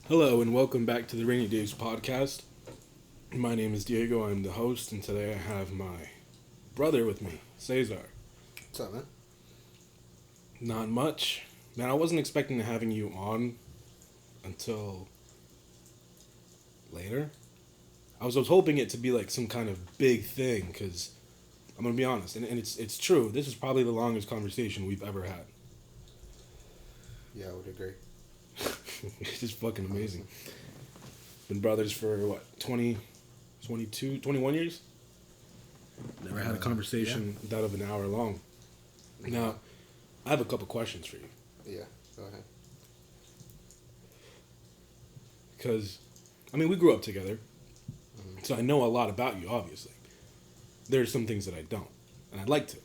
Hello and welcome back to the Rainy Days podcast. My name is Diego, I'm the host, and today I have my brother with me, Cesar. What's up, man? Not much. Man, I wasn't expecting to having you on until later. I was hoping it to be like some kind of big thing, because I'm going to be honest, and it's true, this is probably the longest conversation we've ever had. Yeah, I would agree. It's just fucking amazing. Been brothers for what, 20, 22, 21 years? Never had a conversation that of an hour long. Now, I have a couple questions for you. Yeah, go ahead. Because, we grew up together, so I know a lot about you, obviously. There's some things that I don't, and I'd like to.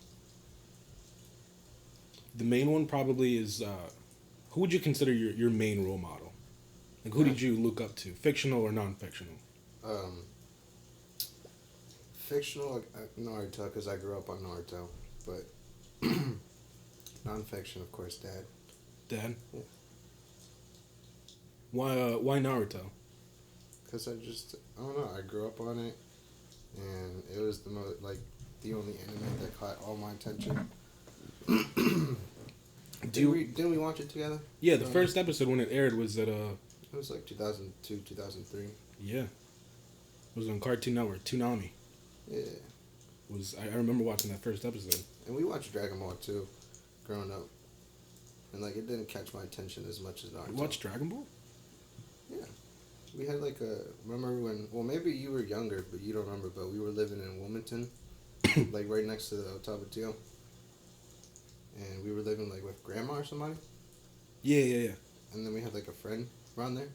The main one probably is, who would you consider your main role model? Like, who did you look up to, fictional or non-fictional? Fictional, Naruto, because I grew up on Naruto, but non-fiction, of course, Dad. Dad? Yeah. Why Naruto? Because I don't know, I grew up on it, and it was the only anime that caught all my attention. Didn't we watch it together? Yeah, the first episode when it aired was at It was like 2002, 2003. yeah, it was on Cartoon Network, Toonami. Yeah. I remember watching that first episode. And we watched Dragon Ball too, growing up. And it didn't catch my attention as much as Naruto. You watched Dragon Ball? Yeah. We had remember when, well, maybe you were younger, but you don't remember, but we were living in Wilmington, like right next to the Otabetio. And we were living with grandma or somebody. Yeah. And then we had a friend around there.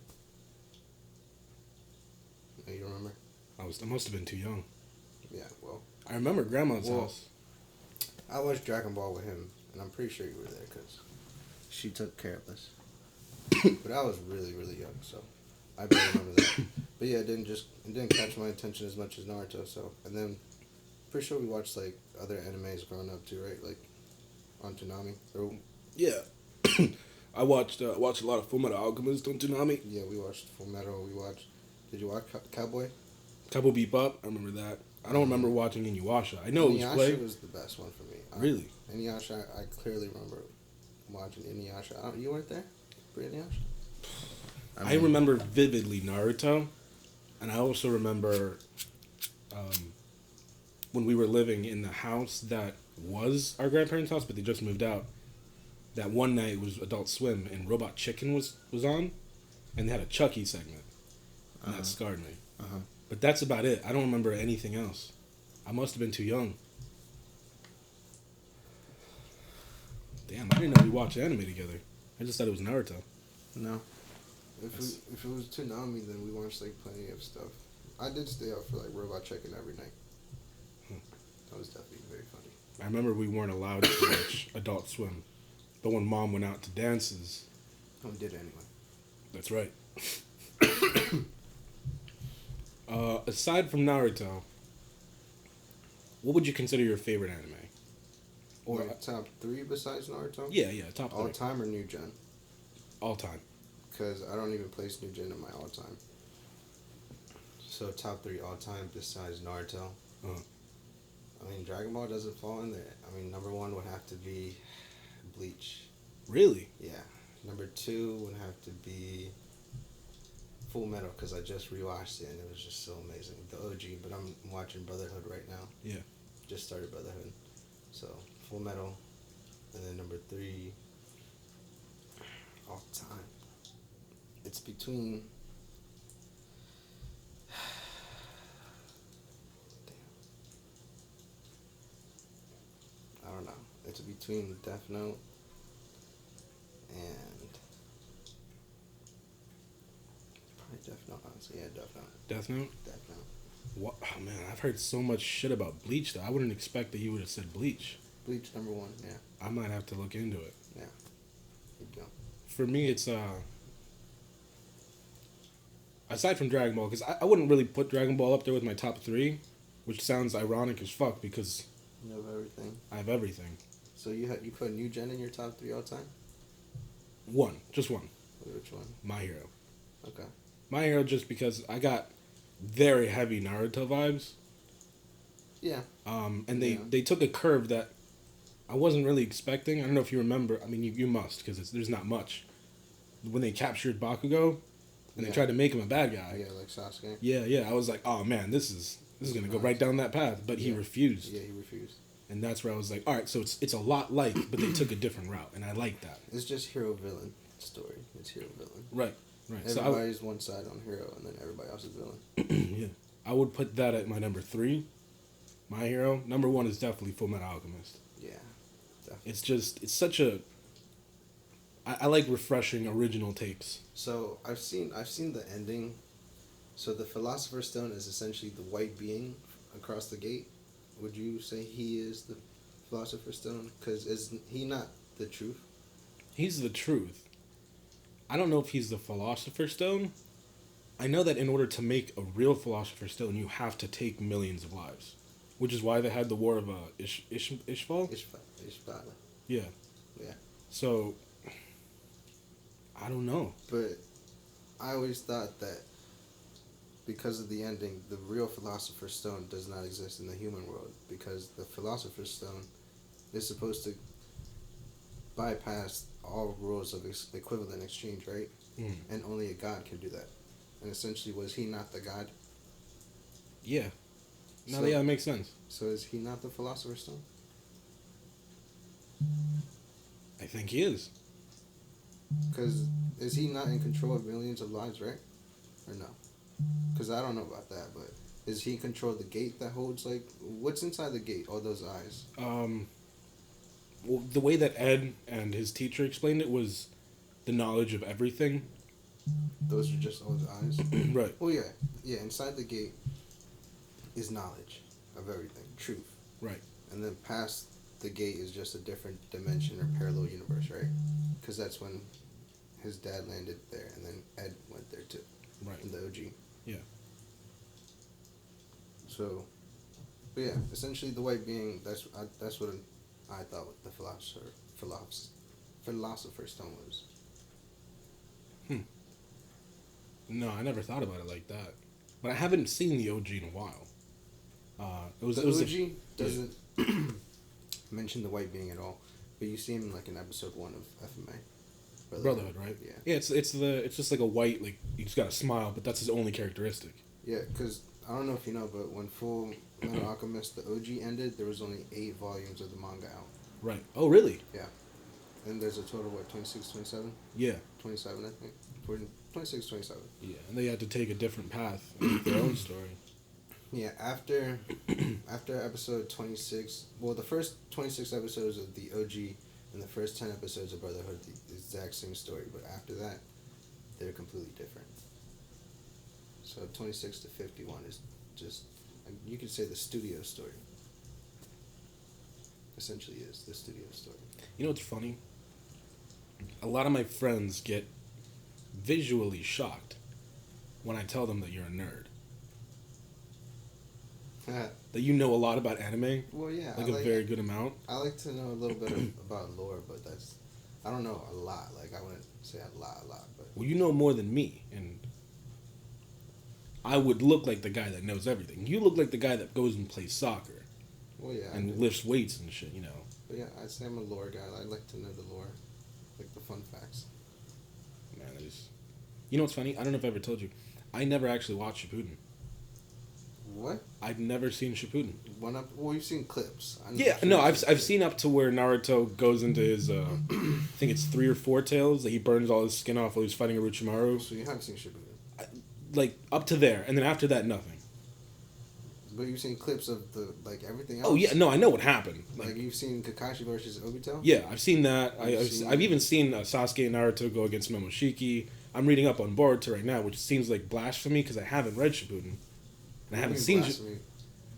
No, you don't remember? I must have been too young. Yeah, well. I remember grandma's house. I watched Dragon Ball with him, and I'm pretty sure you were there because she took care of us. But I was really, really young, so I barely remember that. But yeah, it didn't catch my attention as much as Naruto. So, and then pretty sure we watched other animes growing up too, right? On Toonami. Yeah. I watched a lot of Fullmetal Alchemist on Toonami. Yeah, we watched Full Metal. Did you watch Cowboy? Cowboy Bebop, I remember that. I don't remember watching Inuyasha. I know it was played. Inuyasha was the best one for me. Really? Inuyasha, I clearly remember watching Inuyasha. You weren't there for Inuyasha? I remember vividly Naruto, and I also remember when we were living in the house that was our grandparents' house, but they just moved out. That one night was Adult Swim, and Robot Chicken was on, and they had a Chucky segment, and that scarred me. But that's about it. I don't remember anything else. I must have been too young. Damn, I didn't know we watched anime together. I just thought it was Naruto. No. If it was Toonami, then we watched plenty of stuff. I did stay up for Robot Chicken every night. That was definitely very funny. I remember we weren't allowed to watch Adult Swim, but when Mom went out to dances, We did anyway. that's right. Aside from Naruto, what would you consider your favorite anime? Or top 3 besides Naruto? Yeah, top 3. All time or new gen? All time. Because I don't even place new gen in my all time. So top 3 all time besides Naruto. Dragon Ball doesn't fall in there. Number 1 would have to be Bleach. Really? Yeah. Number 2 would have to be Full Metal, because I just rewatched it and it was just so amazing. The OG, but I'm watching Brotherhood right now. Yeah. Just started Brotherhood. So, Full Metal. And then number 3, all time. It's between... I don't know. It's between Death Note and... probably Death Note, honestly. Yeah, Death Note. Death Note? Death Note. What? Oh, man, I've heard so much shit about Bleach, though. I wouldn't expect that you would have said Bleach. Bleach number 1, yeah. I might have to look into it. Yeah. You go. For me, it's, aside from Dragon Ball, because I wouldn't really put Dragon Ball up there with my top 3, which sounds ironic as fuck, because... You have everything. I have everything. So you put New Gen in your top 3 all time? One. Just one. Which one? My Hero. Okay. My Hero just because I got very heavy Naruto vibes. Yeah. And they took a curve that I wasn't really expecting. I don't know if you remember. I mean, you must because there's not much. When they captured Bakugo and they tried to make him a bad guy. Yeah, like Sasuke. Yeah. I was like, oh man, this is gonna go right down that path. But he refused. Yeah, he refused. And that's where I was like, all right, so it's a lot like, but they took a different route, and I like that. It's just hero villain story. It's hero villain. Right. Everybody's one side on hero, and then everybody else is villain. Yeah, I would put that at my number 3. My Hero. Number 1 is definitely Full Metal Alchemist. Yeah, definitely. It's such a. I like refreshing original takes. So I've seen the ending. So the Philosopher's Stone is essentially the white being across the gate. Would you say he is the Philosopher's Stone? Because is he not the truth? He's the truth. I don't know if he's the Philosopher's Stone. I know that in order to make a real Philosopher's Stone, you have to take millions of lives. Which is why they had the War of Ishval? Ishval. Yeah. Yeah. So, I don't know. But I always thought that because of the ending, the real Philosopher's Stone does not exist in the human world, because the Philosopher's Stone is supposed to bypass all rules of equivalent exchange, right? And only a god can do that. And essentially, was he not the god? Yeah. No, yeah, that makes sense. So is he not the Philosopher's Stone? I think he is. Because is he not in control of millions of lives, right? Or no? Because I don't know about that, but is he control the gate that holds, like, what's inside the gate? All those eyes. Well, the way that Ed and his teacher explained it was the knowledge of everything. Those are just all the eyes? Right. Well, yeah. Yeah, inside the gate is knowledge of everything, truth. Right. And then past the gate is just a different dimension or parallel universe, right? Because that's when his dad landed there, and then Ed went there too. Right. In the OG. Yeah. So, but yeah, essentially the white being, that's what I thought what the Philosopher's Stone was. No, I never thought about it like that. But I haven't seen the OG in a while. The OG doesn't mention the white being at all, but you see him like in episode 1 of FMA. Brotherhood, right? Yeah. Yeah, it's just like a white, like, you just got a smile, but that's his only characteristic. Yeah, because I don't know if you know, but when Full Metal Alchemist, the OG ended, there was only 8 volumes of the manga out. Right. Oh, really? Yeah. And there's a total, 26, 27? Yeah. 27, I think. 26, 27. Yeah, and they had to take a different path and make their own story. Yeah, after episode 26, well, the first 26 episodes of the OG and the first 10 episodes of Brotherhood, the exact same story, but after that, they're completely different. So 26 to 51 is just, you could say the studio story. Essentially is the studio story. You know what's funny? A lot of my friends get visually shocked when I tell them that you're a nerd. That you know a lot about anime. Well, yeah. Like a very good amount. I like to know a little bit about lore, but I don't know a lot. Like, I wouldn't say a lot, but... Well, you know more than me, and I would look like the guy that knows everything. You look like the guy that goes and plays soccer. Well, yeah. And lifts weights and shit, you know. But yeah, I'd say I'm a lore guy. I like to know the lore. Like the fun facts. Man, you know what's funny? I don't know if I ever told you. I never actually watched Shippuden. What? I've never seen Shippuden. Well, you've seen clips. I've seen up to where Naruto goes into his, I think it's 3 or 4 tails, that he burns all his skin off while he's fighting Orochimaru. So you haven't seen Shippuden? Like, up to there, and then after that, nothing. But you've seen clips of everything else? Oh, yeah, no, I know what happened. Like you've seen Kakashi versus Obito? Yeah, I've seen that. I've even seen Sasuke and Naruto go against Momoshiki. I'm reading up on Boruto right now, which seems like blasphemy because I haven't read Shippuden. And I haven't seen blasphemy?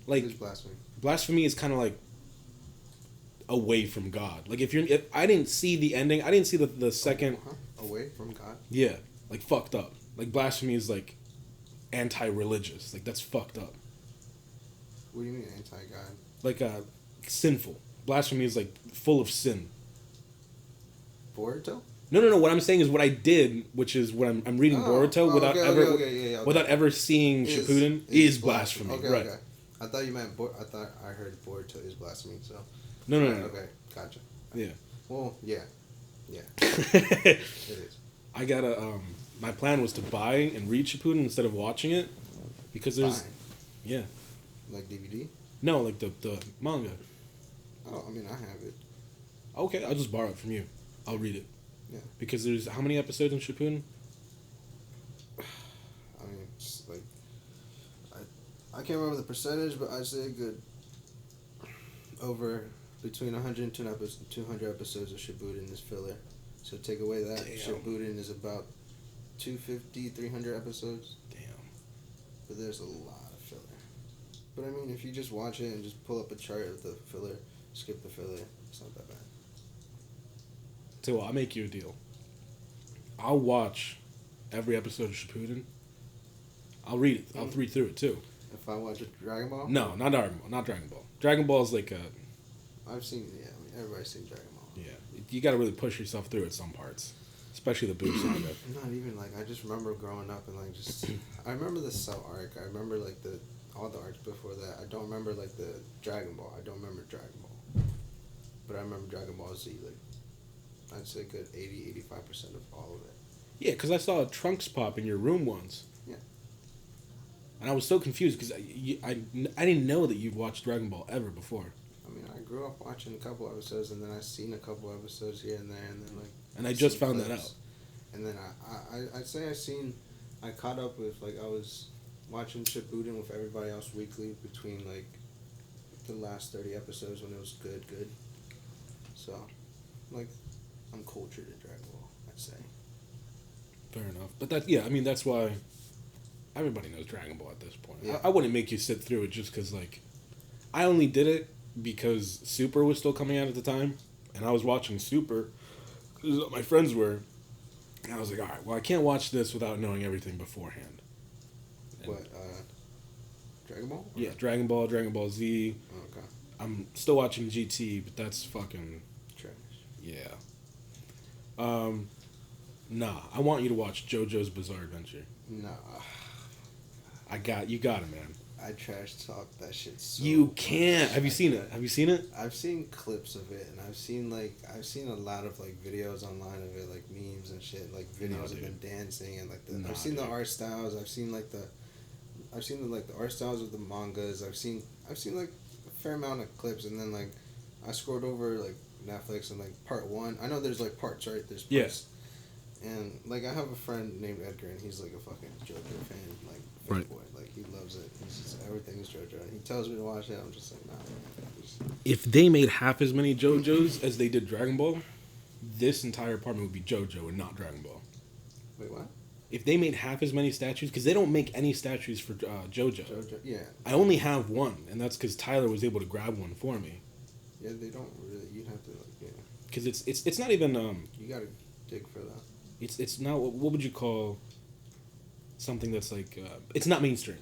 Like blasphemy. Blasphemy is kind of like away from God. Like if I didn't see the ending, I didn't see the second away from God. Yeah, like fucked up. Like blasphemy is like anti-religious. Like that's fucked up. What do you mean anti-God? Like sinful. Blasphemy is like full of sin. Boruto? No. What I'm saying is what I did, which is what I'm reading Boruto without ever seeing Shippuden is blasphemy. Okay, right. okay. I thought you meant. I thought I heard Boruto is blasphemy. So. No. Okay, gotcha. Yeah. Well, yeah. It is. I gotta. My plan was to buy and read Shippuden instead of watching it, because there's. Fine. Yeah. Like DVD. No, like the manga. Oh, I mean, I have it. Okay, I'll just borrow it from you. I'll read it. Yeah. Because there's how many episodes in Shippuden? I mean, it's like I can't remember the percentage, but I'd say a good over between 100 and 200 episodes of Shippuden is filler. So take away that, Shippuden is about 250, 300 episodes. Damn. But there's a lot of filler. But I mean, if you just watch it and just pull up a chart of the filler, skip the filler, it's not that bad. So I'll make you a deal. I'll watch every episode of Shippuden. I'll read it. I'll read through it too. If I watch Dragon Ball? No, not Dragon Ball. Not Dragon Ball. Dragon Ball is like a... I've seen, I mean, everybody's seen Dragon Ball. Yeah. You gotta really push yourself through at some parts. Especially the Boo saga. Not even, like, I just remember growing up and, like, just... I remember the Cell arc. I remember, like, all the arcs before that. I don't remember, like, the Dragon Ball. I don't remember Dragon Ball. But I remember Dragon Ball Z, like... I'd say a good 80-85% of all of it. Yeah, because I saw a Trunks pop in your room once. Yeah. And I was so confused because I didn't know that you'd watched Dragon Ball ever before. I mean, I grew up watching a couple episodes, and then I seen a couple episodes here and there, and then like. And I just found that out. And then I'd say I caught up with, like, I was watching Shippuden with everybody else weekly between, like, the last 30 episodes when it was good. So, like, I'm cultured in Dragon Ball, I'd say. Fair enough. But that's why everybody knows Dragon Ball at this point. Yeah. I wouldn't make you sit through it just because, like, I only did it because Super was still coming out at the time, and I was watching Super because my friends were, and I was like, all right, well, I can't watch this without knowing everything beforehand. And Dragon Ball? Yeah, Dragon Ball Z. Oh, okay. I'm still watching GT, but that's fucking... trash. Yeah. Nah, I want you to watch JoJo's Bizarre Adventure. Nah. You got it, man. I trash talk that shit so You much. can't. Have you seen it? Have you seen it? I've seen clips of it, and I've seen a lot of, like, videos online of it, like memes and shit, like videos of them dancing and, like, I've seen the art styles. I've seen the art styles of the mangas. I've seen like a fair amount of clips, and then, like, I scrolled over, like, Netflix and, like, part 1. I know there's, like, parts, right? There's parts. Yes. And, like, I have a friend named Edgar, and he's, like, a fucking JoJo fan, like, Right. boy. Like, he loves it. He's just, everything is JoJo. And he tells me to watch it. I'm just like, nah, man. If they made half as many JoJos as they did Dragon Ball, this entire apartment would be JoJo and not Dragon Ball. Wait, what? If they made half as many statues, because they don't make any statues for JoJo. JoJo, yeah. I only have one, and that's because Tyler was able to grab one for me. Yeah, they don't really. You'd have to, like, yeah. Because it's not even You gotta dig for that. It's not what would you call something that's like it's not mainstream.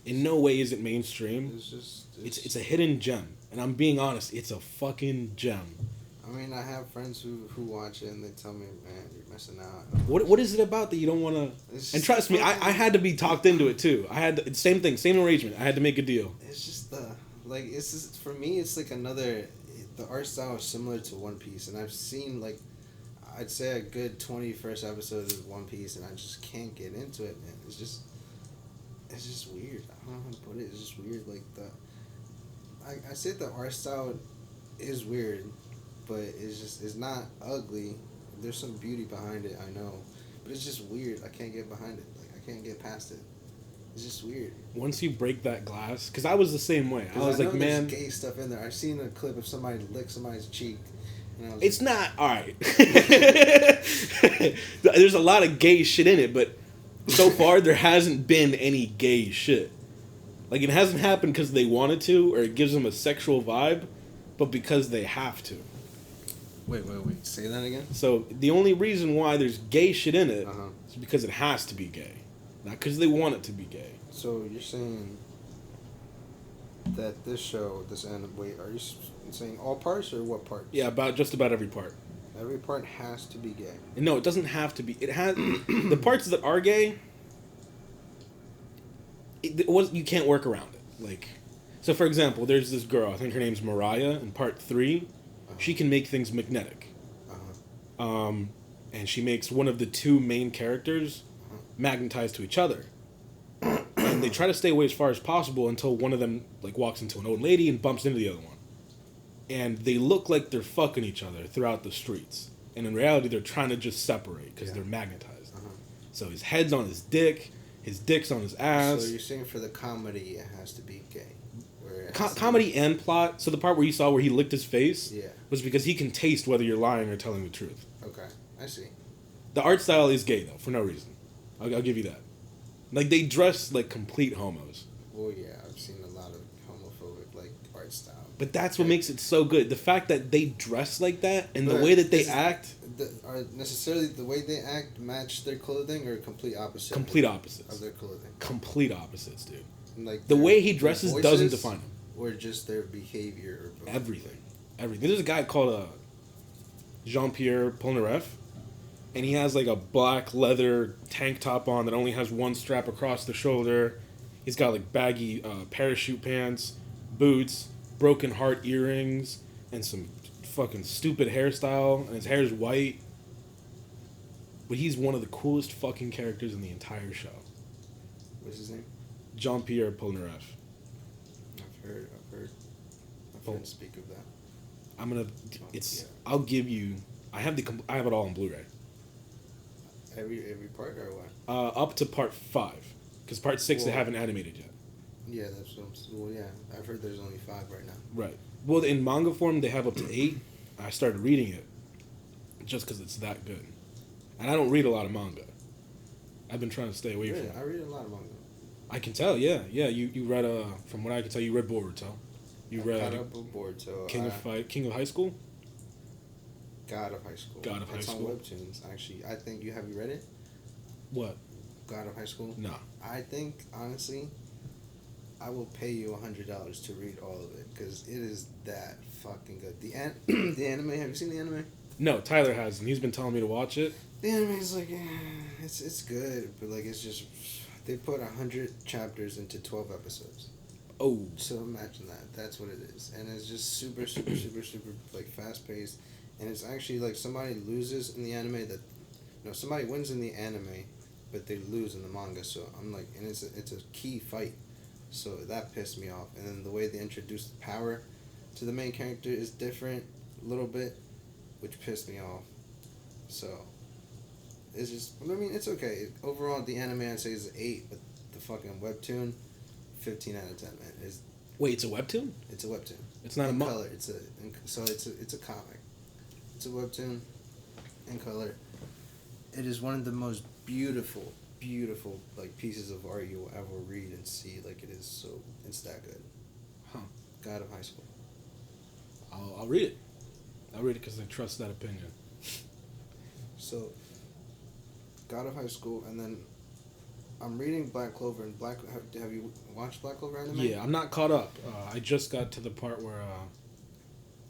In no way is it mainstream. It's just it's a hidden gem, and I'm being honest. It's a fucking gem. I mean, I have friends who watch it and they tell me, man, you're missing out. What is it about that you don't want to? And trust me, I had to be talked into it too. I had same thing, same arrangement. I had to make a deal. It's just it's just, for me, it's like another. The art style is similar to One Piece, and I've seen, like, I'd say a good 21st episode of One Piece, and I just can't get into it, man. It's just weird. I don't know how to put it. It's just weird. Like, I say the art style is weird, but it's not ugly. There's some beauty behind it, I know, but it's just weird. I can't get behind it. Like, I can't get past it. It's just weird. Once you break that glass, because I was the same way. I was like, man, there's gay stuff in there. I've seen a clip of somebody lick somebody's cheek. It's not all right. There's a lot of gay shit in it, but so far there hasn't been any gay shit. Like, it hasn't happened because they wanted to, or it gives them a sexual vibe, but because they have to. Wait. Say that again? So the only reason why there's gay shit in it is because it has to be gay. Not because they want it to be gay. So you're saying that this show, this anime, are you saying all parts or what parts? Yeah, just about every part. Every part has to be gay. No, it doesn't have to be. It has the parts that are gay. You can't work around it. Like, so for example, there's this girl. I think her name's Mariah. In part 3, she can make things magnetic. And she makes one of the two main characters magnetized to each other. And they try to stay away as far as possible until one of them like walks into an old lady and bumps into the other one. And they look like they're fucking each other throughout the streets. And in reality, they're trying to just separate because they're magnetized. So his head's on his dick's on his ass. So you're saying for the comedy, it has to be gay. Comedy and plot. So the part where you saw where he licked his face Yeah. was because he can taste whether you're lying or telling the truth. Okay, I see. The art style is gay, though, for no reason. I'll give you that. Like, they dress like complete homos. Well, yeah, I've seen a lot of homophobic, like, art style. But that's what makes it so good. The fact that they dress like that and the way that they act... Are necessarily the way they act match their clothing or complete opposite? Complete opposites. Of their clothing. Complete opposites, dude. Like the way he dresses doesn't define him. Or just their behavior. Or Everything. There's a guy called Jean-Pierre Polnareff, and he has like a black leather tank top on that only has one strap across the shoulder. He's got like baggy parachute pants, boots, broken heart earrings, and some fucking stupid hairstyle, and his hair's white. But he's one of the coolest fucking characters in the entire show. What's his name? Jean-Pierre Polnareff. I've heard friends speak of that. I'll give you, I have it all on Blu-ray. Every part or what? Up to part 5. Because part 6 they haven't animated yet. Yeah, that's what well, yeah. I've heard there's only 5 right now. Right. Well, in manga form, they have up to 8. I started reading it just because it's that good. And I don't read a lot of manga. I've been trying to stay away from it. I read a lot of manga. I can tell, yeah. Yeah, you read, from what I can tell, you read Boruto. You read King of High School? God of High School. It's on Webtoons, actually. Have you read it? What? God of High School? No. I think, honestly, I will pay you $100 to read all of it, because it is that fucking good. The anime, have you seen the anime? No, Tyler hasn't. He's been telling me to watch it. The anime is like, it's good, but like it's just, they put 100 chapters into 12 episodes. Oh. So imagine that. That's what it is. And it's just super, like fast paced. And it's actually like somebody loses in the anime somebody wins in the anime, but they lose in the manga. So I'm like, and it's a key fight. So that pissed me off. And then the way they introduced the power to the main character is different a little bit, which pissed me off. So it's just, I mean, it's okay. Overall, the anime I'd say is 8, but the fucking webtoon, 15 out of 10, man. Wait, it's a webtoon? It's a webtoon. It's not a manga. Color. It's a comic. It's a webtoon in color. It is one of the most beautiful like pieces of art you'll ever read and see. Like it's that good. Huh. God of High School. I'll read it. I'll read it because I trust that opinion. So, God of High School, and then I'm reading Black Clover. And have you watched Black Clover anime? Yeah, I'm not caught up. I just got to the part where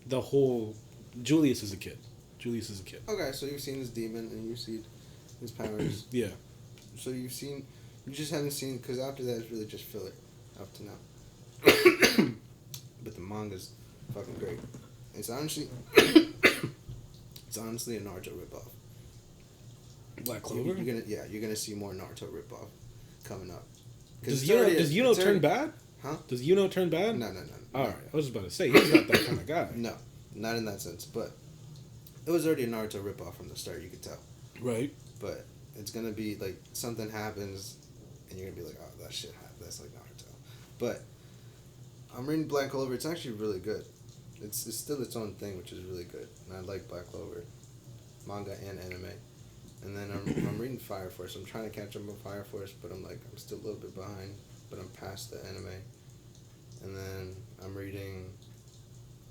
the whole Julius is a kid. Okay, so you've seen this demon and you've seen his powers. Yeah. So you just haven't seen, because after that it's really just filler up to now. But the manga's fucking great. It's honestly a Naruto ripoff. Black Clover? You're gonna see more Naruto ripoff coming up. Does Yuno turn bad? Huh? Does Yuno turn bad? No. Alright, I was about to say, he's not that kind of guy. No, not in that sense, but it was already a Naruto ripoff from the start, you could tell. Right. But it's gonna be like something happens and you're gonna be like, oh, that shit happened. That's like Naruto. But I'm reading Black Clover. It's actually really good. It's still its own thing, which is really good. And I like Black Clover, manga and anime. And then I'm reading Fire Force. I'm trying to catch up on Fire Force, but I'm still a little bit behind. But I'm past the anime. And then I'm reading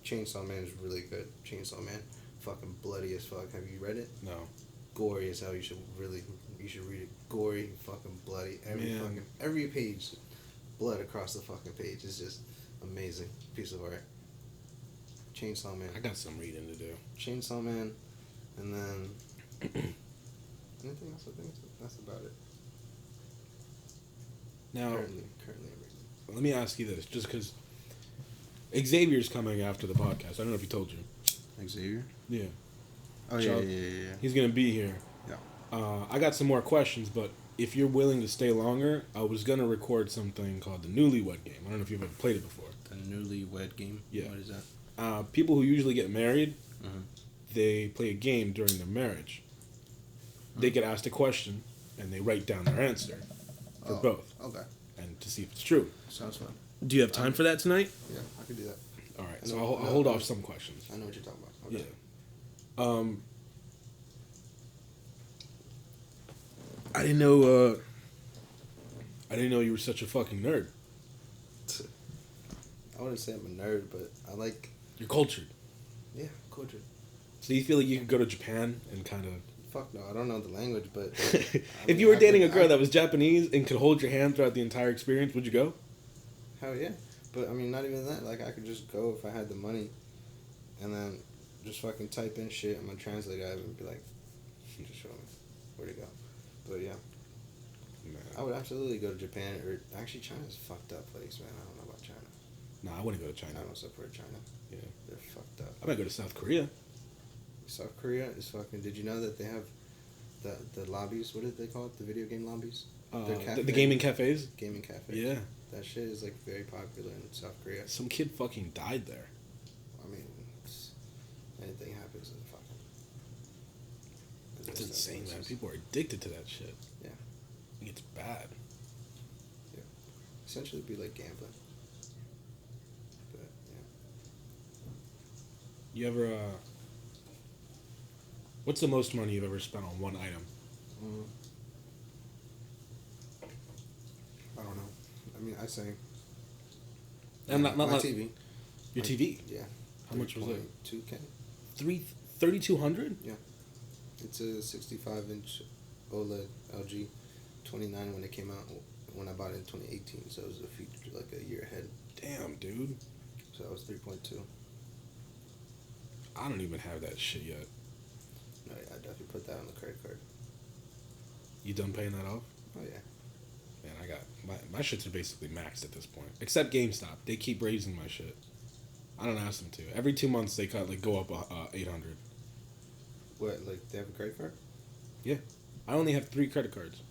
Chainsaw Man is really good. Chainsaw Man, fucking bloody as fuck. Have you read it? No. Gory as hell. You should read it. Gory, fucking bloody. Every page, blood across the fucking page. It's just amazing piece of art. Chainsaw Man. I got some reading to do. Chainsaw Man. And then anything else? I think that's about it. Now, currently everything. let me ask you this, just because Xavier's coming after the podcast. I don't know if he told you. Xavier? Yeah. Oh, yeah. He's going to be here. Yeah. I got some more questions, but if you're willing to stay longer, I was going to record something called the Newlywed Game. I don't know if you've ever played it before. The Newlywed Game? Yeah. What is that? People who usually get married, Mm-hmm. they play a game during their marriage. They get asked a question, and they write down their answer for both. Okay. And to see if it's true. Sounds fun. Do you have time for that tonight? Yeah, I could do that. All right, so I'll hold off some questions. I know what you're talking about. Okay. Yeah. I didn't know. I didn't know you were such a fucking nerd. I wouldn't say I'm a nerd, but I like. You're cultured. Yeah, cultured. So you feel like you could go to Japan and kind of. Fuck no, I don't know the language, but. If you were dating a girl that was Japanese and could hold your hand throughout the entire experience, would you go? Hell yeah. But I mean, not even that. Like, I could just go if I had the money, and then just fucking type in shit on my translator app and be like, just show me where to go. But yeah. I would absolutely go to Japan, or actually China's a fucked up place, man. I don't know about China. Nah, I wouldn't go to China. I don't support China. Yeah. They're fucked up. I might go to South Korea. South Korea is fucking. Did you know that they have the lobbies? What did they call it? The video game lobbies. The gaming cafes. Gaming cafes. Yeah. That shit is like very popular in South Korea. Some kid fucking died there. I mean, anything happens in fucking. It's insane, man. People are addicted to that shit. Yeah. It's bad. Yeah. Essentially, it'd be like gambling. But yeah. You ever? What's the most money you've ever spent on one item? I don't know. I mean, I say. And not my TV. Your TV? Yeah. How much was it? $2K. 3,200? Yeah. It's a 65-inch OLED LG 29 when it came out. When I bought it in 2018, so it was like a year ahead. Damn, dude. So that was 3.2. I don't even have that shit yet. No, yeah, I definitely put that on the credit card. You done paying that off? Oh yeah. Man, I got my shits are basically maxed at this point. Except GameStop, they keep raising my shit. I don't ask them to. Every 2 months they go up 800. What? Like they have a credit card? Yeah, I only have 3 credit cards.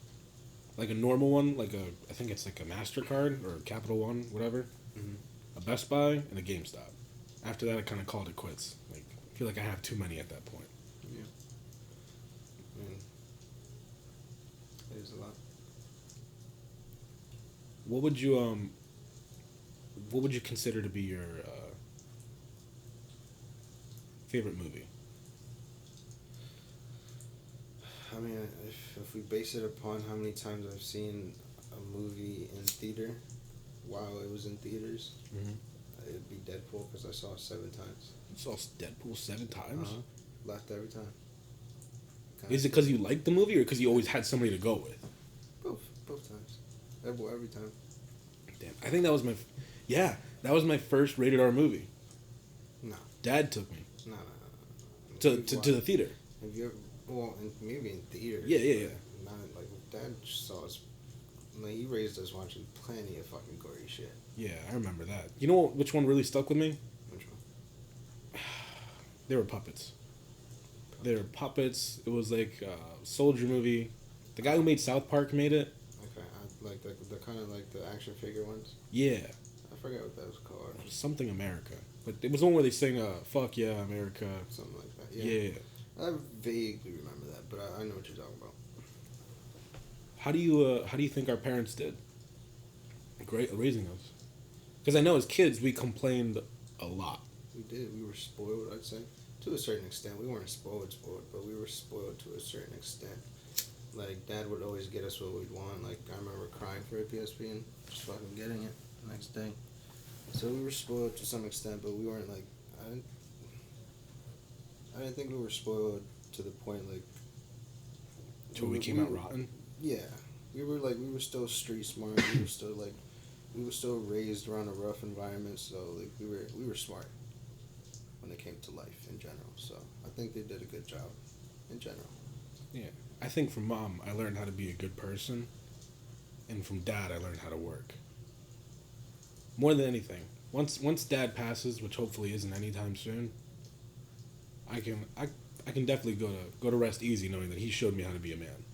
Like a normal one, I think it's like a MasterCard or a Capital One, whatever. Mm-hmm. A Best Buy and a GameStop. After that, I kind of called it quits. Like, I feel like I have too many at that point. Yeah. I mean, it is a lot. What would you consider to be your favorite movie? I mean, if we base it upon how many times I've seen a movie in theater while it was in theaters, it'd be Deadpool because I saw it 7 times. You saw Deadpool 7 times? Laughed every time. Is it because you liked the movie or because you always had somebody to go with? Both times. Every time. Damn, I think that was that was my first rated R movie. No. Dad took me. No. To the theater. Have you ever? Well, maybe in theaters. Yeah. Not like Dad saw us. Like he raised us watching plenty of fucking gory shit. Yeah, I remember that. You know which one really stuck with me? Which one? They were puppets. They were puppets. It was like a soldier movie. The guy who made South Park made it. Okay, like the kind of like the action figure ones. Yeah. I forget what that was called. It was something America. But it was one where they sing "Fuck Yeah, America." Something like that. Yeah. I vaguely remember that, but I know what you're talking about. How do you think our parents did? Great raising us. Because I know as kids we complained a lot. We did. We were spoiled, I'd say, to a certain extent. We weren't spoiled, but we were spoiled to a certain extent. Like Dad would always get us what we'd want. Like I remember crying for a PSP and just fucking getting it the next day. So we were spoiled to some extent, but we weren't like I didn't think we were spoiled to the point like. Till we came out rotten. Yeah, we were still street smart. we were still raised around a rough environment. So like we were smart when it came to life in general. So I think they did a good job. in general. Yeah. I think from mom, I learned how to be a good person. And from dad, I learned how to work. More than anything. Once dad passes, which hopefully isn't anytime soon, I can definitely go to rest easy knowing that he showed me how to be a man.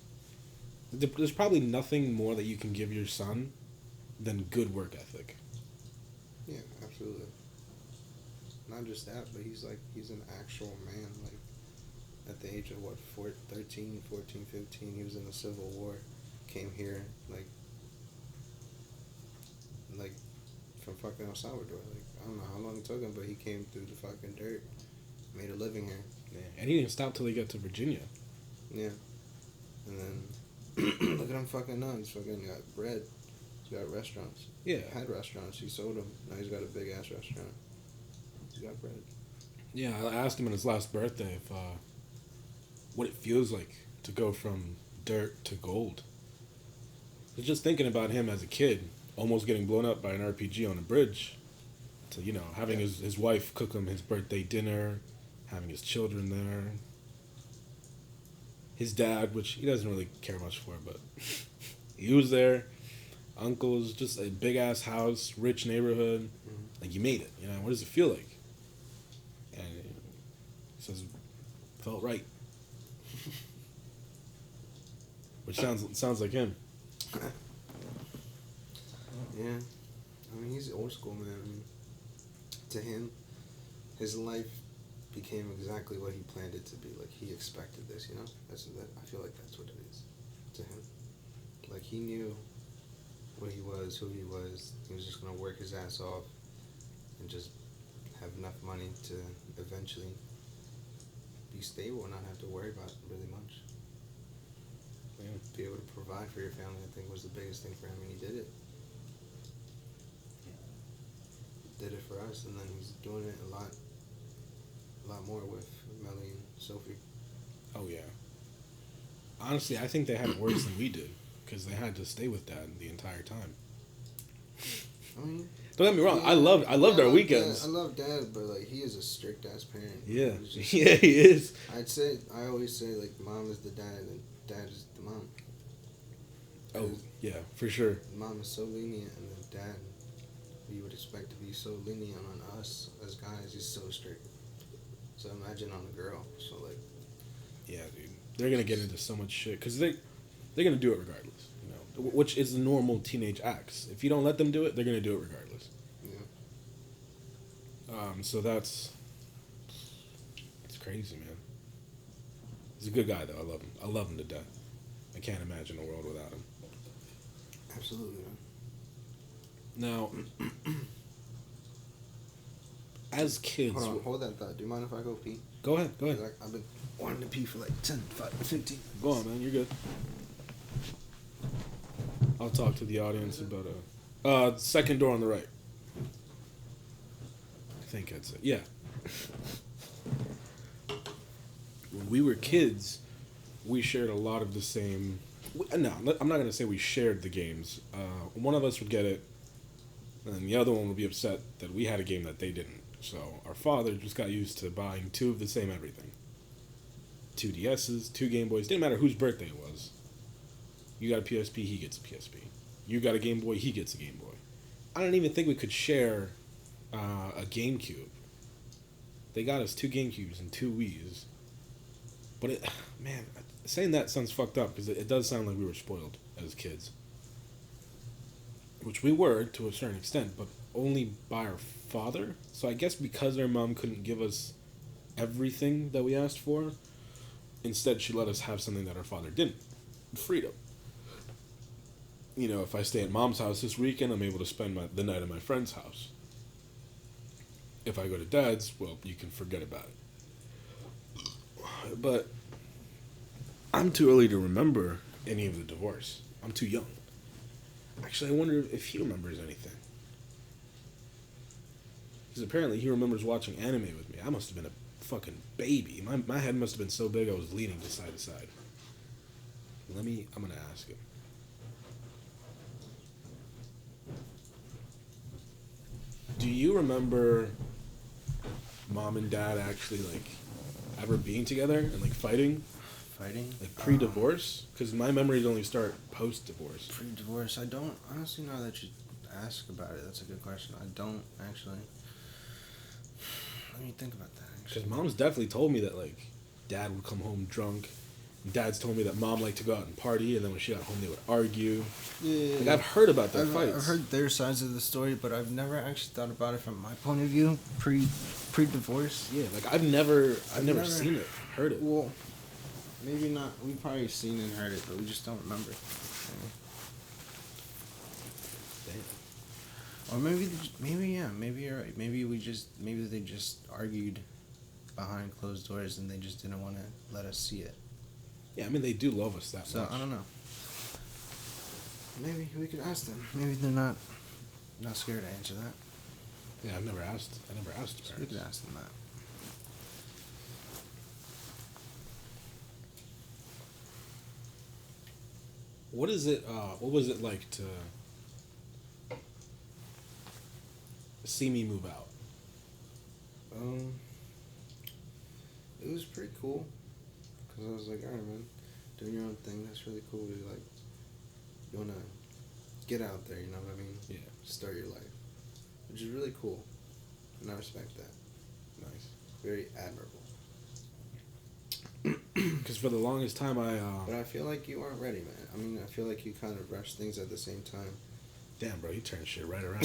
There's probably nothing more that you can give your son than good work ethic. Yeah, absolutely. Not just that, but he's an actual man. Like, at the age of, 13, 14, 15, he was in the Civil War, came here, like, from fucking El Salvador. Like, I don't know how long it took him, but he came through the fucking dirt, made a living here. Yeah. And he didn't stop till he got to Virginia. Yeah. And then, look at him fucking now. He's fucking got bread. He's got restaurants. Yeah. He had restaurants. He sold them. Now he's got a big ass restaurant. He's got bread. Yeah, I asked him on his last birthday if what it feels like to go from dirt to gold. I was just thinking about him as a kid, almost getting blown up by an RPG on a bridge, to having his wife cook him his birthday dinner, having his children there. His dad, which he doesn't really care much for, but he was there. Uncles, just a big ass house, rich neighborhood. Mm-hmm. Like, you made it. What does it feel like? And he says, felt right. Which sounds like him. Yeah. I mean, he's old school, man. I mean, to him, his life became exactly what he planned it to be. Like, he expected this, I feel like that's what it is to him. Like, he knew what he was, who he was. He was just going to work his ass off and just have enough money to eventually be stable and not have to worry about really much. Yeah. Be able to provide for your family, I think, was the biggest thing for him, and he did it. Did it for us, and then he's doing it a lot more with Melly and Sophie. Oh, yeah. Honestly, I think they had it worse than we did, because they had to stay with Dad the entire time. I mean, don't get me wrong. I loved our weekends. I love Dad, but he is a strict ass parent. Yeah, yeah, he is. I always say mom is the dad and dad is the mom. Oh yeah, for sure. Mom is so lenient, and then Dad, we would expect to be so lenient on us as guys. He's so strict. So imagine on a girl. So yeah, dude, they're gonna get into so much shit because they're gonna do it regardless. Which is the normal teenage acts. If you don't let them do it, they're gonna do it regardless. Yeah. So it's crazy, man. He's a good guy though. I love him. I love him to death. I can't imagine a world without him. Absolutely, man. Now, as kids... Hold that thought. Do you mind if I go pee? Go ahead. I've been wanting to pee for 10, 15. Go on, man. You're good. I'll talk to the audience about second door on the right. I think that's it. Yeah. When we were kids, we shared a lot of the same... No, I'm not going to say we shared the games. One of us would get it, and the other one would be upset that we had a game that they didn't. So our father just got used to buying two of the same everything. 2 DSs, 2 Game Boys. Didn't matter whose birthday it was. You got a PSP, he gets a PSP. You got a Game Boy, he gets a Game Boy. I don't even think we could share a GameCube. They got us 2 GameCubes and 2 Wiis. But man, saying that sounds fucked up because it does sound like we were spoiled as kids. Which we were to a certain extent, but only by our father. So I guess because our mom couldn't give us everything that we asked for, instead she let us have something that our father didn't. Freedom. If I stay at mom's house this weekend, I'm able to spend the night at my friend's house. If I go to dad's, well, you can forget about it. But I'm too early to remember any of the divorce. I'm too young. Actually, I wonder if he remembers anything. Because apparently he remembers watching anime with me. I must have been a fucking baby. My head must have been so big I was leaning to side to side. I'm going to ask him. Do you remember Mom and Dad actually, ever being together and, fighting? fighting? Like pre-divorce? Because my memories only start post-divorce. Pre-divorce. I don't honestly know that you ask about it. That's a good question. I don't actually. Let me think about that. Because mom's definitely told me that like dad would come home drunk. Dad's told me that mom liked to go out and party, and then when she got home they would argue. Yeah. Like I've heard about their fights. I've heard their sides of the story, but I've never actually thought about it from my point of view. Pre-divorce. Yeah, like I've never seen it, heard it. Well, maybe not. We've probably seen and heard it, but we just don't remember. Damn. Or maybe you're right. Maybe they just argued behind closed doors and they just didn't want to let us see it. Yeah, I mean they do love us that So much. I don't know. Maybe we could ask them. Maybe they're not scared to answer that. Yeah, I never asked So we could ask them that. What is it? What was it like to see me move out? It was pretty cool. Cause I was like, all right, man, doing your own thing. That's really cool. You wanna get out there. You know what I mean? Yeah. Start your life, which is really cool, and I respect that. Nice. Very admirable. Because for the longest time, But I feel like you aren't ready, man. I mean, I feel like you kind of rush things at the same time. Damn, bro, you turned shit right around.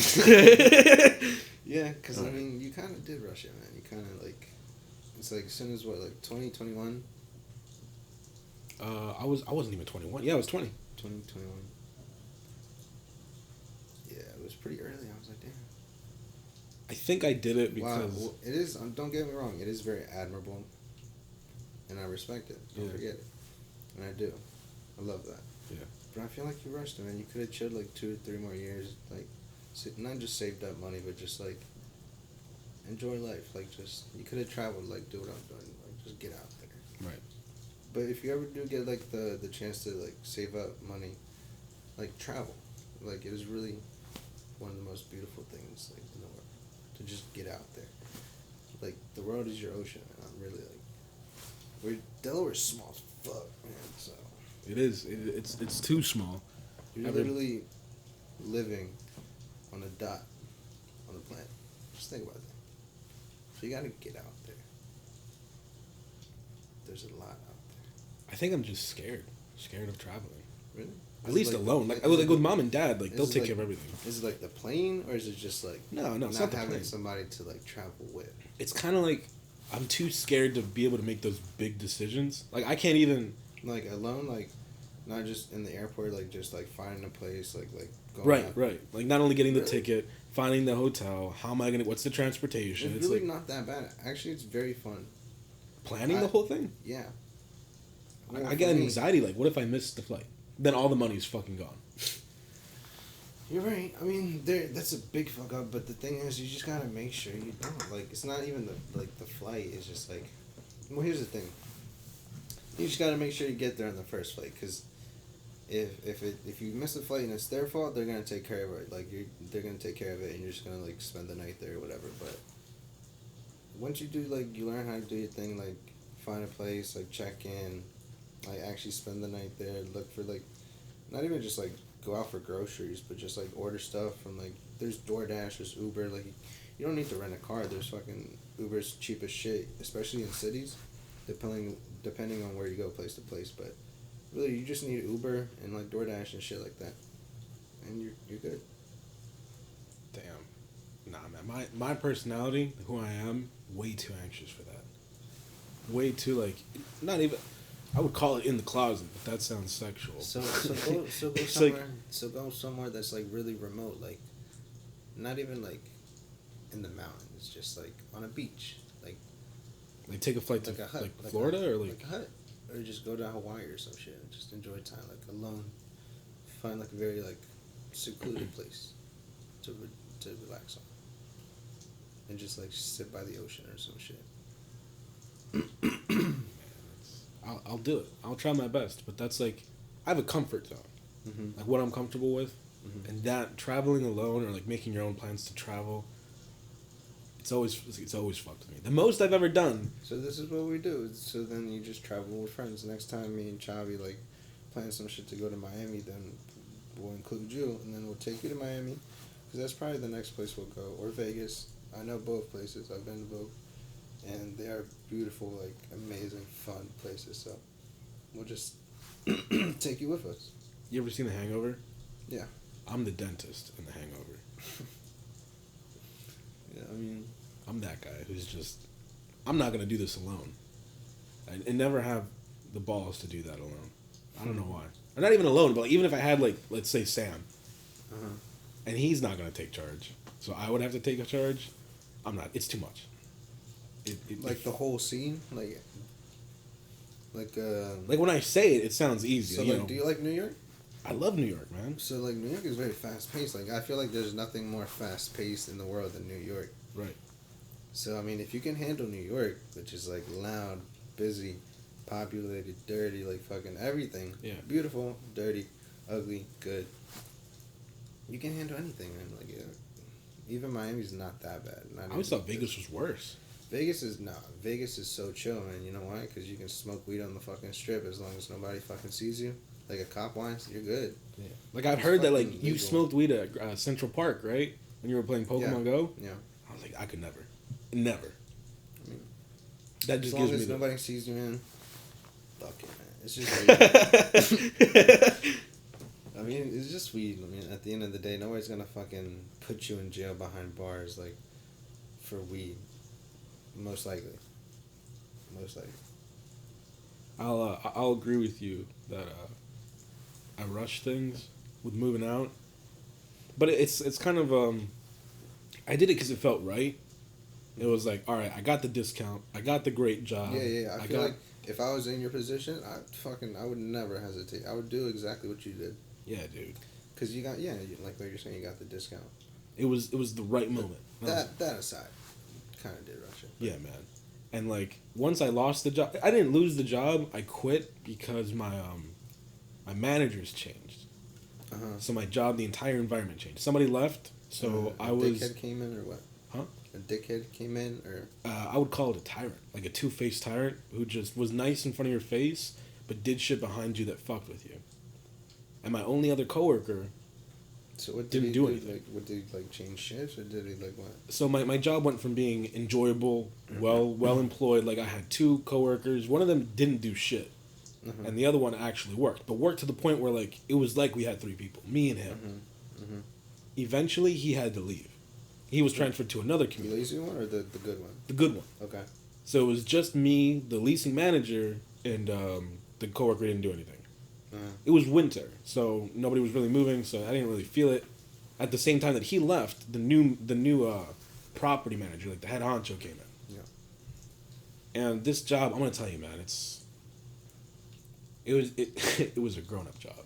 Yeah, because, I mean, you kind of did rush it, man. You kind of, like, it's like as soon as, 2021? I wasn't even 21. Yeah, I was 20. 2021. Yeah, it was pretty early. I was like, damn. I think I did it because... Wow, well, it is, don't get me wrong, it is very admirable. And I respect it. Don't forget it. And I do. I love that. Yeah. But I feel like you rushed it, man. You could have chilled like 2 or 3 more years. Like, not just saved up money, but just like enjoy life. Like, just you could have traveled. Like, do what I'm doing. Like, just get out there. Right. But if you ever do get like the chance to like save up money, like travel. Like, it is really one of the most beautiful things like in the world to just get out there. Like, the world is your ocean, and I'm really like. Delaware's small as fuck, man. So it is. It's too small. you're literally living on a dot on the planet. Just think about that. So you gotta get out there. There's a lot out there. I think I'm just scared of traveling. Really? At least like, alone. Like with mom and dad, like they'll take care of everything. Is it like the plane, or is it just like no, not it's not having the plane. somebody to like travel with? It's kind of like I'm too scared to be able to make those big decisions. Like I can't even like alone, like not just in the airport, like just like finding a place, like going right. Like not only getting the ticket, finding the hotel. How am I gonna? What's the transportation? It's really like, not that bad. Actually, it's very fun. Planning the whole thing. Yeah. I get anxiety. Like, what if I miss the flight? Then all the money's fucking gone. You're right. I mean, that's a big fuck up. But the thing is, you just gotta make sure you don't. Like, it's not even the flight. It's just like, well, here's the thing. You just gotta make sure you get there on the first flight. Because if you miss the flight and it's their fault, they're gonna take care of it. Like they're gonna take care of it, and you're just gonna like spend the night there or whatever. But once you do like you learn how to do your thing, like find a place, like check in, like actually spend the night there. Look for like, not even just like. Go out for groceries, but just like order stuff from like there's DoorDash, there's Uber. Like you don't need to rent a car. There's fucking Uber's cheap as shit, especially in cities, depending on where you go, place to place. But really, you just need Uber and like DoorDash and shit like that, and you're good. Damn, nah, man. My personality, who I am, way too anxious for that. Way too like not even. I would call it in the closet, but that sounds sexual. So go somewhere. Like, so go somewhere that's like really remote, like not even like in the mountains, just like on a beach, like take a flight like to a hut, like Florida or like a hut, or just go to Hawaii or some shit and just enjoy time like alone. Find like a very like secluded place to relax on, and just like sit by the ocean or some shit. I'll do it. I'll try my best, but that's like I have a comfort zone, like what I'm comfortable with, and that traveling alone or like making your own plans to travel It's always fucked me. The most I've ever done. So this is what we do. So then you just travel with friends. Next time me and Chavi like plan some shit to go to Miami, then we'll include you, and then we'll take you to Miami, because that's probably the next place we'll go, or Vegas. I know both places. I've been to both, and they are beautiful, like amazing, fun places. So we'll just take you with us. You ever seen The Hangover? Yeah. I'm the dentist in The Hangover. Yeah, I mean, I'm that guy who's just, I'm not gonna do this alone. I never have the balls to do that alone. I don't know why. I'm not even alone, but even if I had, like, let's say Sam, and he's not gonna take charge, so I would have to take a charge. I'm not. It's too much. Like the whole scene, like when I say it, it sounds easy. So like, do you like New York? I love New York, man. So like, New York is very fast paced. Like, I feel like there's nothing more fast paced in the world than New York. Right. So I mean, if you can handle New York, which is like loud, busy, populated, dirty, like fucking everything. Yeah. Beautiful, dirty, ugly, good. You can handle anything, man. Like, yeah. Even Miami's not that bad. I always thought Vegas was worse. Vegas is so chill, man. You know why? Because you can smoke weed on the fucking strip as long as nobody fucking sees you. Like a cop whines, you're good. Yeah. Like, I've heard that, like, you smoked weed at Central Park, right? When you were playing Pokemon Go? Yeah. I was like, I could never. Never. I mean, that just as long gives as me nobody sees you, man. Fuck it, man. It's just weed. I mean, it's just weed. I mean, at the end of the day, nobody's gonna fucking put you in jail behind bars, like, for weed. Most likely. I'll agree with you that I rush things with moving out, but it's kind of I did it because it felt right. It was like, all right, I got the discount, I got the great job. Yeah. I feel like if I was in your position, I would never hesitate. I would do exactly what you did. Yeah, dude. Because like what you're saying, you got the discount. It was the right moment. That aside, kind of did rush it. Yeah, man. And like, once I lost the job, I didn't lose the job. I quit because my managers changed. So my job, the entire environment changed. Somebody left, so A dickhead came in, or what? Huh? A dickhead came in, or? I would call it a tyrant, like a two-faced tyrant who just was nice in front of your face, but did shit behind you that fucked with you. And my only other coworker. So what didn't do anything. Like, what did he, like, change shifts, or did he, like, what? So my job went from being enjoyable, well employed. Like, I had two coworkers. One of them didn't do shit, and the other one actually worked. But worked to the point where, like, it was like we had three people, me and him. Eventually, he had to leave. He was transferred to another community. The lazy one or the good one? The good one. Okay. So it was just me, the leasing manager, and the coworker didn't do anything. It was winter, so nobody was really moving, so I didn't really feel it. At the same time that he left, the new property manager, like the head honcho, came in. Yeah. And this job, I'm gonna tell you, man, it was a grown up job.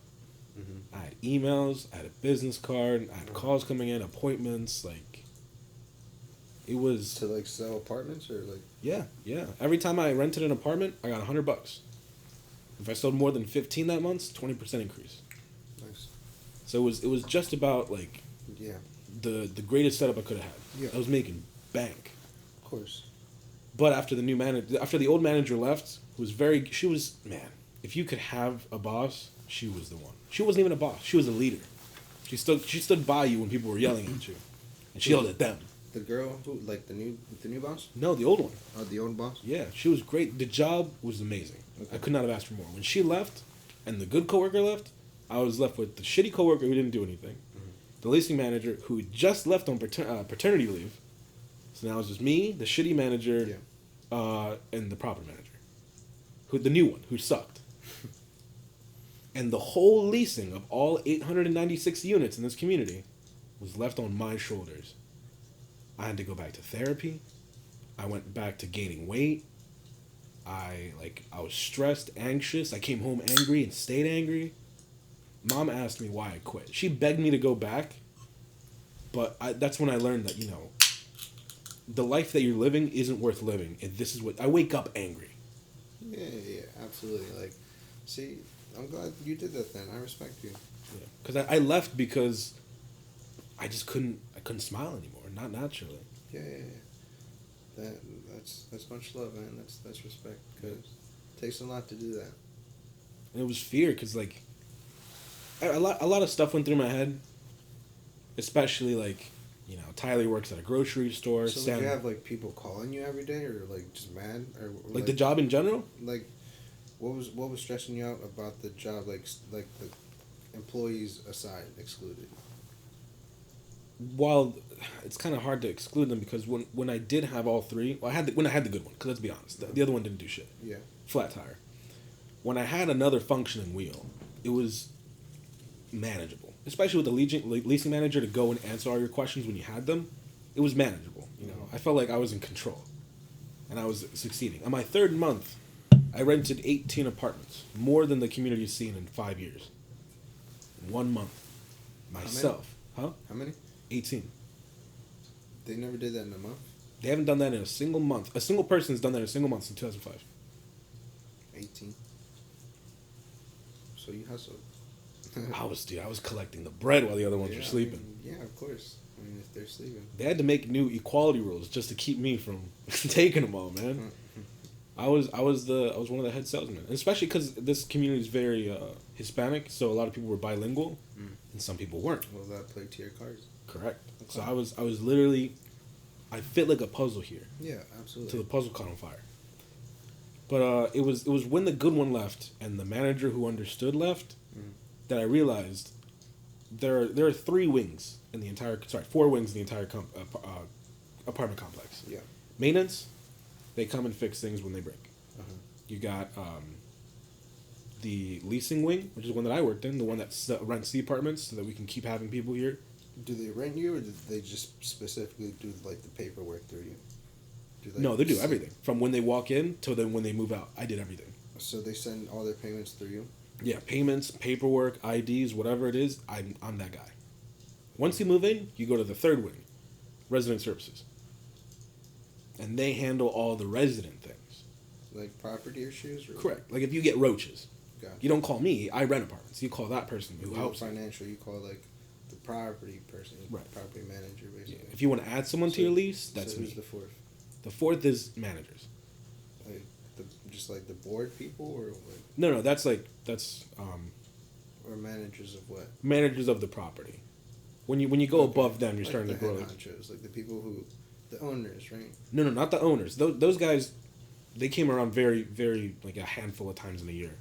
I had emails, I had a business card, I had calls coming in, appointments, like. It was to like sell apartments, or like. Yeah. Every time I rented an apartment, I got $100. If I sold more than 15 that month, 20% increase. Nice. So it was just about, like, the greatest setup I could have had. Yeah. I was making bank. Of course. But after the old manager left, she was man. If you could have a boss, she was the one. She wasn't even a boss. She was a leader. She stood by you when people were yelling at you, and she yelled at them. The girl who, like, the new boss? No, the old one. Oh, the old boss? Yeah, she was great. The job was amazing. Okay. I could not have asked for more. When she left, and the good coworker left, I was left with the shitty coworker who didn't do anything, the leasing manager who just left on paternity leave. So now it's just me, the shitty manager, and the property manager, the new one, who sucked. And the whole leasing of all 896 units in this community was left on my shoulders. I had to go back to therapy. I went back to gaining weight. I was stressed, anxious. I came home angry and stayed angry. Mom asked me why I quit. She begged me to go back, but that's when I learned that, the life that you're living isn't worth living. And this is what I wake up angry. Yeah, absolutely. Like, see, I'm glad you did that then. I respect you. Yeah, because I left because I just couldn't smile anymore, not naturally. Yeah. That that's much love, man. That's respect. Because it takes a lot to do that. And it was fear, because, like, a lot of stuff went through my head, especially, like, Tyler works at a grocery store. So Sam, did you have like people calling you every day, or like just mad, or like the job in general? like what was stressing you out about the job, like the employees aside excluded? While it's kind of hard to exclude them, because when I did have all three, well, when I had the good one, because let's be honest, the other one didn't do shit. Yeah. Flat tire. When I had another functioning wheel, it was manageable, especially with the leasing manager to go and answer all your questions when you had them. It was manageable. I felt like I was in control, and I was succeeding. On my third month, I rented 18 apartments, more than the community's seen in 5 years. In 1 month, myself. Huh? How many? 18. They never did that in a month. They haven't done that in a single month. A single person has done that in a single month since 2005. 18. So you hustled. I was collecting the bread while the other ones were sleeping. Yeah, of course. I mean, if they're sleeping. They had to make new equality rules just to keep me from taking them all, man. I was one of the head salesmen, and especially because this community is very Hispanic, so a lot of people were bilingual, and some people weren't. Well, that played to your cards. Correct. Okay. So I was literally, I fit like a puzzle here. Yeah, absolutely. Till the puzzle caught on fire. But it was when the good one left and the manager who understood left that I realized there are 3 wings in the entire 4 wings in the entire apartment complex. Yeah. Maintenance, they come and fix things when they break. Uh-huh. You got the leasing wing, which is one that I worked in, the one that rents the apartments so that we can keep having people here. Do they rent you, or do they just specifically do like the paperwork through you? No, they do everything from when they walk in till then when they move out. I did everything. So they send all their payments through you? Yeah, payments, paperwork, IDs, whatever it is. I'm that guy. Once you move in, you go to the third wing, resident services, and they handle all the resident things. Like property issues? Or correct. Like if you get roaches, gotcha. You don't call me. I rent apartments. You call that person who helps. Financial, you call like the property person, right? Property manager, basically. Yeah. If you want to add someone to your lease, that's me. Who's the fourth? The fourth is managers. Like just like the board people, or what? No, that's or managers of what? Managers of the property. When you go above them, you're like starting to grow. Honchos, like the people the owners, right? No, not the owners. Those guys, they came around very, very, like a handful of times in a year.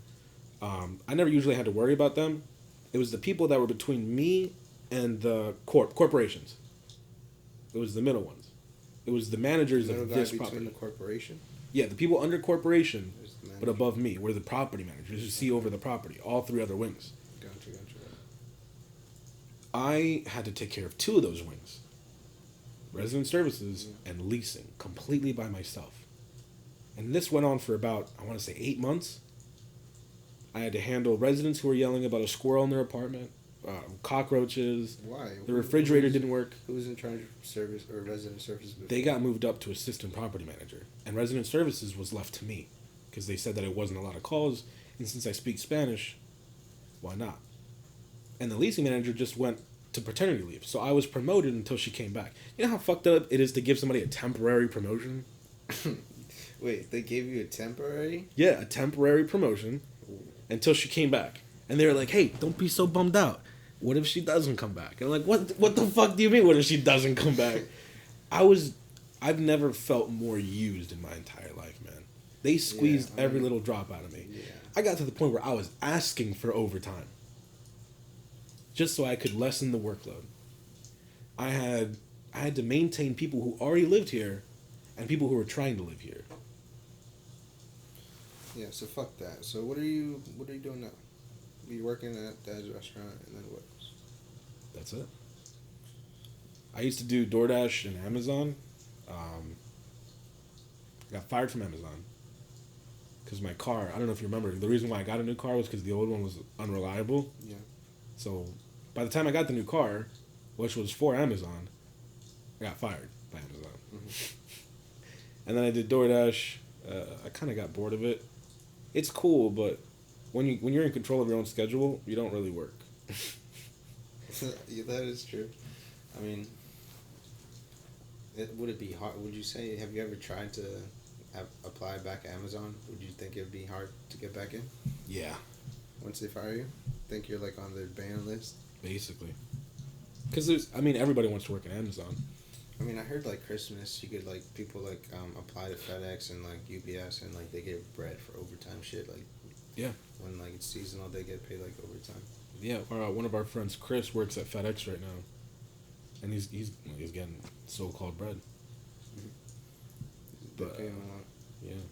I never usually had to worry about them. It was the people that were between me and the corporations. It was the middle ones. It was the managers of this property. Between the corporation? Yeah, the people under corporation, but above me were the property managers who see over the property, all 3 other wings. Gotcha. I had to take care of 2 of those wings. Resident services and leasing, completely by myself. And this went on for about, I want to say 8 months. I had to handle residents who were yelling about a squirrel in their apartment, cockroaches. Why? The refrigerator didn't work. Who was in charge of service or resident services before? They got moved up to assistant property manager. And resident services was left to me. Because they said that it wasn't a lot of calls. And since I speak Spanish, why not? And the leasing manager just went to paternity leave. So I was promoted until she came back. You know how fucked up it is to give somebody a temporary promotion? Wait, they gave you a temporary? Yeah, a temporary promotion until she came back. And they were like, hey, don't be so bummed out. What if she doesn't come back? And I'm like, what the fuck do you mean, what if she doesn't come back? I've never felt more used in my entire life, man. They squeezed every little drop out of me. Yeah. I got to the point where I was asking for overtime. Just so I could lessen the workload. I had to maintain people who already lived here and people who were trying to live here. Yeah, so fuck that. So what are you doing now? You working at Dad's restaurant, and then what else? That's it. I used to do DoorDash and Amazon. I got fired from Amazon because my car, I don't know if you remember, the reason why I got a new car was because the old one was unreliable. Yeah. So by the time I got the new car, which was for Amazon, I got fired by Amazon. Mm-hmm. And then I did DoorDash. I kind of got bored of it. It's cool, but when you're in control of your own schedule, you don't really work. Yeah, that is true. I mean, Would it be hard? Would you say? Have you ever tried to apply back at Amazon? Would you think it'd be hard to get back in Yeah, once they fire you? Think you're like on their ban list? basically. Because there's, I mean, everybody wants to work at Amazon. I mean, I heard like Christmas, you could like people like apply to FedEx and like UPS and like they get bread for overtime shit. Like, Yeah. when like it's seasonal, they get paid like overtime. Yeah, one of our friends, Chris, works at FedEx right now, and he's getting so-called bread. They But pay him a lot. yeah,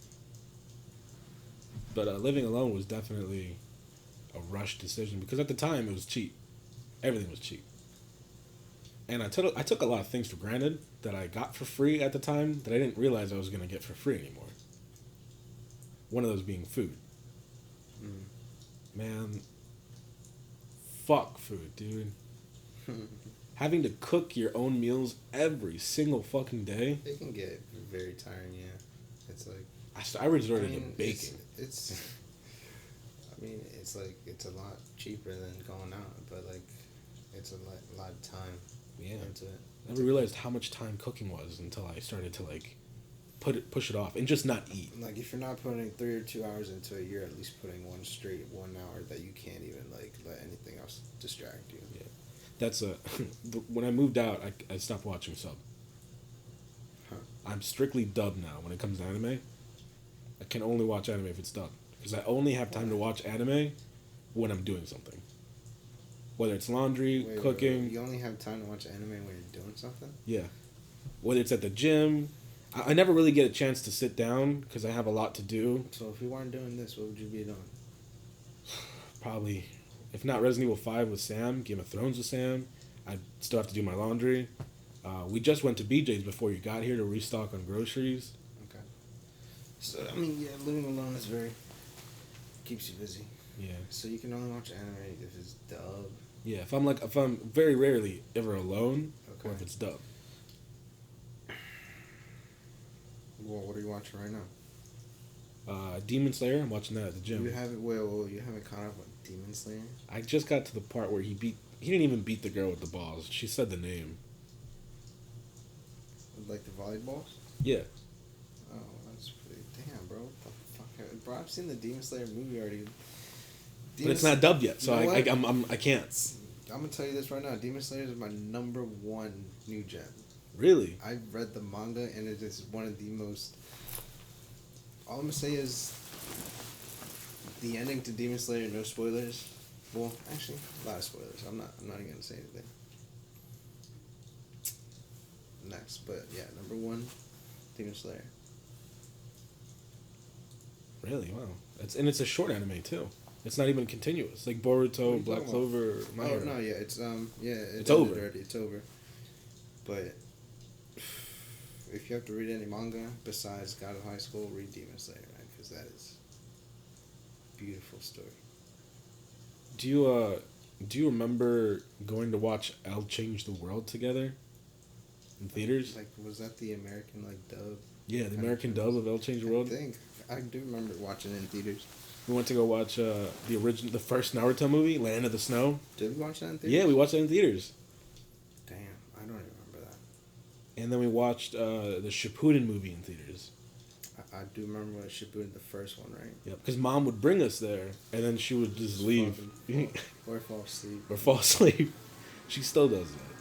but living alone was definitely a rush decision because at the time it was cheap, everything was cheap, and I took a lot of things for granted that I got for free at the time that I didn't realize I was gonna get for free anymore. One of those being food. Man, fuck food, dude. Having to cook your own meals every single fucking day. It can get very tiring, yeah. It's like I resorted to baking. It's I mean, it's like it's a lot cheaper than going out, but like it's a lot of time into it. I never realized how much time cooking was until I started to like push it off and just not eat. Like if you're not putting 3 or 2 hours into it, you're at least putting 1 hour that you can't even like let anything else distract you. Yeah, that's when I moved out, I stopped watching sub. Huh. I'm strictly dub now when it comes to anime. I can only watch anime if it's dubbed because I only have time to watch anime when I'm doing something. Whether it's laundry, cooking. Wait. You only have time to watch anime when you're doing something? Yeah. Whether it's at the gym. I never really get a chance to sit down because I have a lot to do. So if you weren't doing this, what would you be doing? Probably, if not Resident Evil 5 with Sam, Game of Thrones with Sam, I'd still have to do my laundry. We just went to BJ's before you got here to restock on groceries. Okay. So, I mean, yeah, living alone is keeps you busy. Yeah. So you can only watch anime if it's dub. Yeah, if I'm very rarely ever alone, Okay. or if it's dub. Well, what are you watching right now? Demon Slayer, I'm watching that at the gym. You haven't caught up with Demon Slayer? I just got to the part where he didn't even beat the girl with the balls. She said the name. Like the volleyballs? Yeah. Oh, that's pretty... Damn, bro. What the fuck? Bro, I've seen the Demon Slayer movie already. But it's not dubbed yet, so You know I can't. I'm gonna tell you this right now. Demon Slayer is my number one new gem. Really? I read the manga and it is one of the most... All I'm gonna say is the ending to Demon Slayer, no spoilers. Well, actually, a lot of spoilers. I'm not even gonna say anything. Next, but yeah, number one, Demon Slayer. Really? Wow. It's a short anime too. It's not even continuous. Like Boruto, Black Clover, My Hero. No, yeah, it's it's over. Already. It's over. But if you have to read any manga besides God of High School, read Demon Slayer, man, because that is a beautiful story. Do you remember going to watch I'll Change the World together in theaters? Like, was that the American dub? Yeah, the American dub of I'll Change the World. I do remember watching it in theaters. We went to go watch the first Naruto movie, Land of the Snow. Did we watch that in theaters? Yeah, we watched that in theaters. Damn, I don't even remember that. And then we watched the Shippuden movie in theaters. I do remember when Shippuden, the first one, right? Yeah, because Mom would bring us there, and then she would just leave. Or fall asleep. Or fall asleep. She still does that.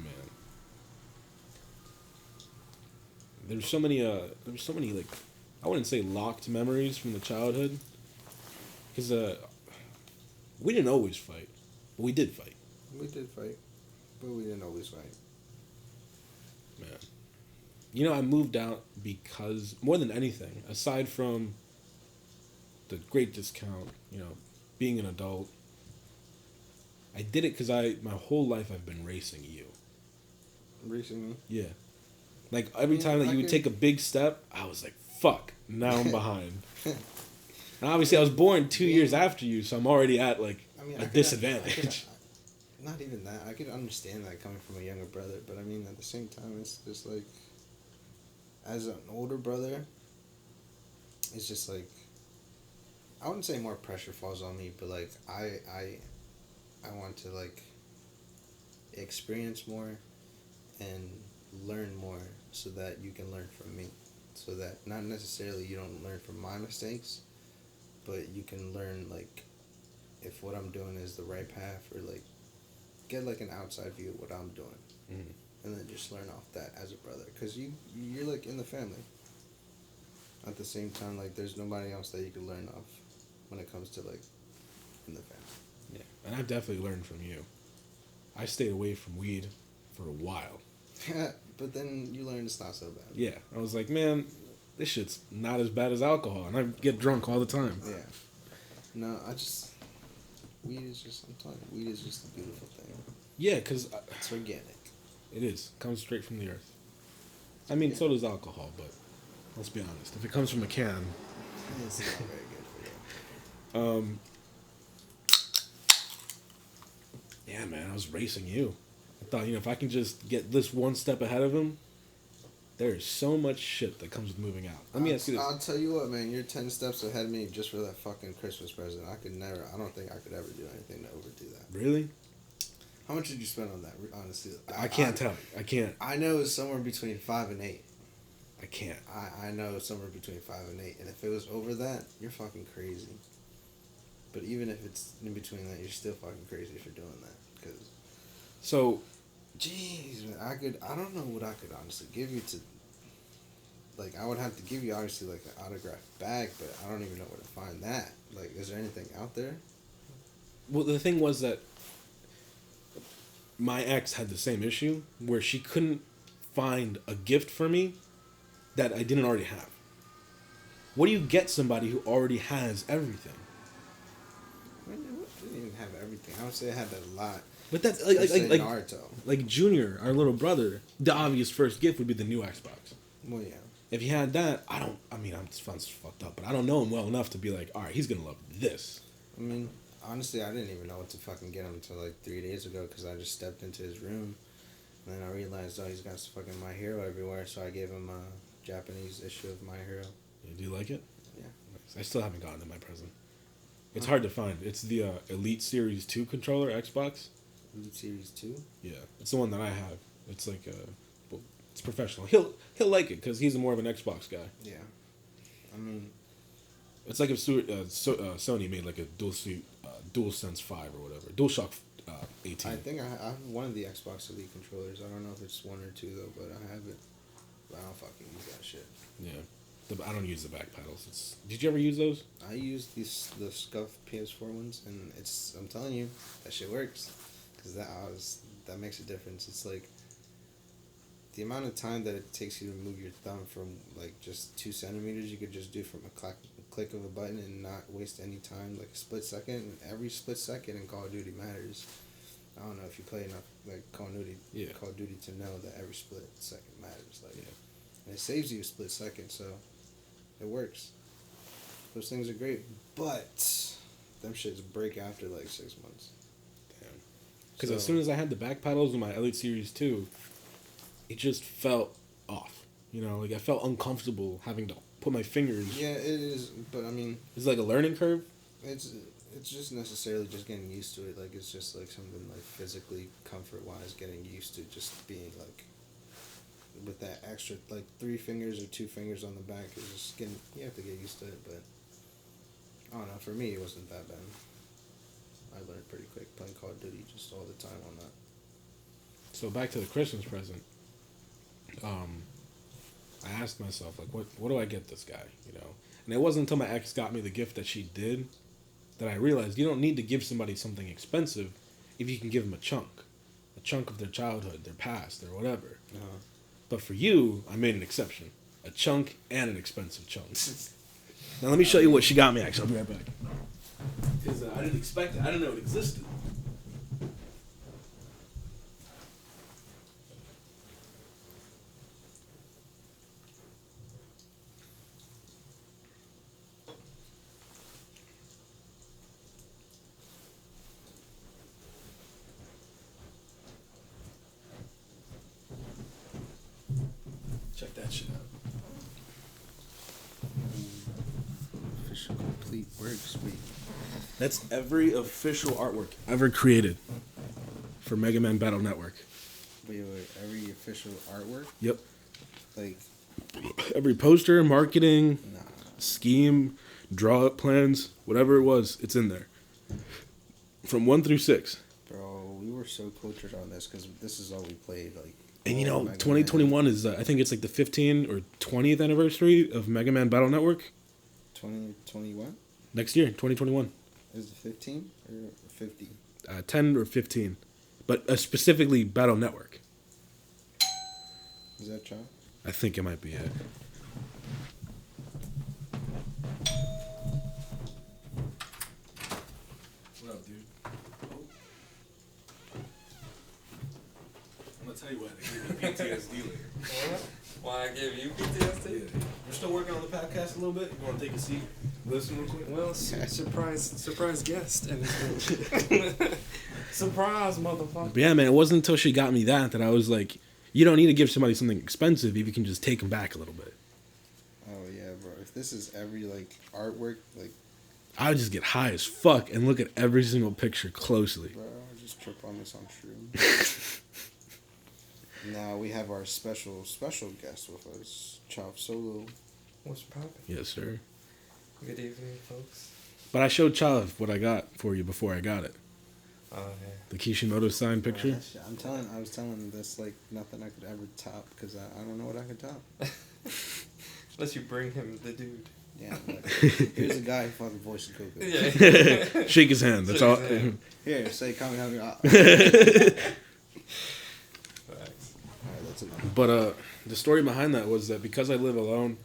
Man. There's so many like, I wouldn't say locked memories from the childhood. Because we didn't always fight, but we did fight. We did fight, but we didn't always fight. Man. You know, I moved out because, more than anything, aside from the great discount, being an adult, I did it because my whole life I've been racing you. Racing me? Yeah. Like, every time that you would take a big step, I was like, fuck, now I'm behind. And obviously I was born 2 years after you, so I'm already at, a disadvantage. Not even that. I could understand that coming from a younger brother, but I mean, at the same time, it's just like, as an older brother, it's just like, I wouldn't say more pressure falls on me, but like, I want to like experience more and learn more so that you can learn from me. So that not necessarily you don't learn from my mistakes, but you can learn like if what I'm doing is the right path, or like get like an outside view of what I'm doing, and then just learn off that as a brother, because you're like in the family. At the same time, like there's nobody else that you can learn off when it comes to like in the family. Yeah, and I've definitely learned from you. I stayed away from weed for a while. But then you learn it's not so bad. Yeah, I was like, man, this shit's not as bad as alcohol, and I get drunk all the time. Yeah. No, weed is just, I'm telling you, weed is just a beautiful thing. Yeah, because... it's organic. It is. Comes straight from the earth. I mean, so does alcohol, but let's be honest. If it comes from a can... it's not very good for you. Yeah, man, I was racing you. I thought, if I can just get this one step ahead of him, there's so much shit that comes with moving out. Let me ask you this. I'll tell you what, man, you're 10 steps ahead of me just for that fucking Christmas present. I don't think I could ever do anything to overdo that. Really? How much did you spend on that, honestly? I can't tell you. I can't. I know it's somewhere between 5 and 8. I can't. I know it's somewhere between 5 and 8. And if it was over that, you're fucking crazy. But even if it's in between that, you're still fucking crazy for doing that. Cause, so, jeez, man, I don't know what I could honestly give you to, like, I would have to give you, obviously, like, an autographed bag, but I don't even know where to find that. Like, is there anything out there? well, the thing was that my ex had the same issue where she couldn't find a gift for me that I didn't already have. What do you get somebody who already has everything? I didn't even have everything. I would say I had a lot. But that's like Naruto. Like Junior, our little brother, the obvious first gift would be the new Xbox. Well, yeah. If he had that, I'm fucked up, but I don't know him well enough to be like, all right, he's gonna love this. I mean, honestly, I didn't even know what to fucking get him until like 3 days ago, because I just stepped into his room, and then I realized, oh, he's got fucking My Hero everywhere, so I gave him a Japanese issue of My Hero. Yeah, do you like it? Yeah. I still haven't gotten it my present. It's hard to find. It's the Elite Series 2 controller, Xbox. Elite Series 2? Yeah, it's the one that I have. It's like it's professional. He'll like it because he's more of an Xbox guy. Yeah. I mean, it's like if Sony made like a DualSense 5 or whatever, DualShock 18. I think I have one of the Xbox Elite controllers. I don't know if it's 1 or 2 though, but I have it. But I don't fucking use that shit. Yeah. I don't use the back paddles. Did you ever use those? I use the Scuff PS4 ones, and I'm telling you, that shit works. Because that makes a difference. It's like, the amount of time that it takes you to move your thumb from, like, just 2 centimeters, you could just do from a click of a button and not waste any time, like a split second. And every split second in Call of Duty matters. I don't know if you play enough, like, Call of Duty to know that every split second matters. Like, and it saves you a split second, so it works. Those things are great, but them shits break after like 6 months. Damn. Because as soon as I had the back paddles in my Elite Series 2, it just felt off. Like I felt uncomfortable having to put my fingers. Yeah, it is, but I mean, it's like a learning curve. It's just necessarily just getting used to it. Like it's just like something like physically comfort wise, getting used to just being like with that extra like 3 fingers or 2 fingers on the back is just getting, you have to get used to it. But I don't know, for me it wasn't that bad. I learned pretty quick playing Call of Duty just all the time on that. So back to the Christmas present. I asked myself, like, what do I get this guy, And it wasn't until my ex got me the gift that she did that I realized you don't need to give somebody something expensive if you can give them a chunk of their childhood, their past, or whatever. Uh-huh. But for you, I made an exception. A chunk and an expensive chunk. Now let me show you what she got me, actually. I'll be right back. Because I didn't expect it. I didn't know it existed. Check that shit out. Official complete workspace. That's every official artwork ever created for Mega Man Battle Network. Wait, every official artwork? Yep. Like, Every poster, marketing, nah. scheme, draw up plans, whatever it was, it's in there. From 1 through 6. Bro, we were so cultured on this because this is all we played. Like, And you all know, Mega 2021 Man. is, I think it's like the 15th or 20th anniversary of Mega Man Battle Network. 2021? Next year, 2021. Is it 15 or 50? 10 or 15. But specifically Battle Network. Is that John? I think it might be it. What up, dude? Oh. I'm gonna tell you what, I gave me PTSD later. What? Why I gave you PTSD? Yeah. We're still working on the podcast a little bit. You wanna take a seat? Listen real quick? Well, surprise guest. And surprise, motherfucker. But yeah, man, it wasn't until she got me that I was like, you don't need to give somebody something expensive if you can just take them back a little bit. Oh, yeah, bro. If this is every, like, artwork, like... I would just get high as fuck and look at every single picture closely. Bro, I just trip on this on shroom. Now we have our special guest with us, Chop Solo. What's poppin'? Yes, sir. Good evening, folks. But I showed Chav what I got for you before I got it. Oh, yeah. The Kishimoto sign picture. Bro, I was telling him that's like nothing I could ever top because I don't know what I could top. Unless you bring him the dude. Yeah, like, here's a guy who fucking voices Goku. Yeah. Shake his hand. That's Shake all. his hand. Here, say Kamehameha. Alright, Facts. that's enough. But the story behind that was that because I live alone.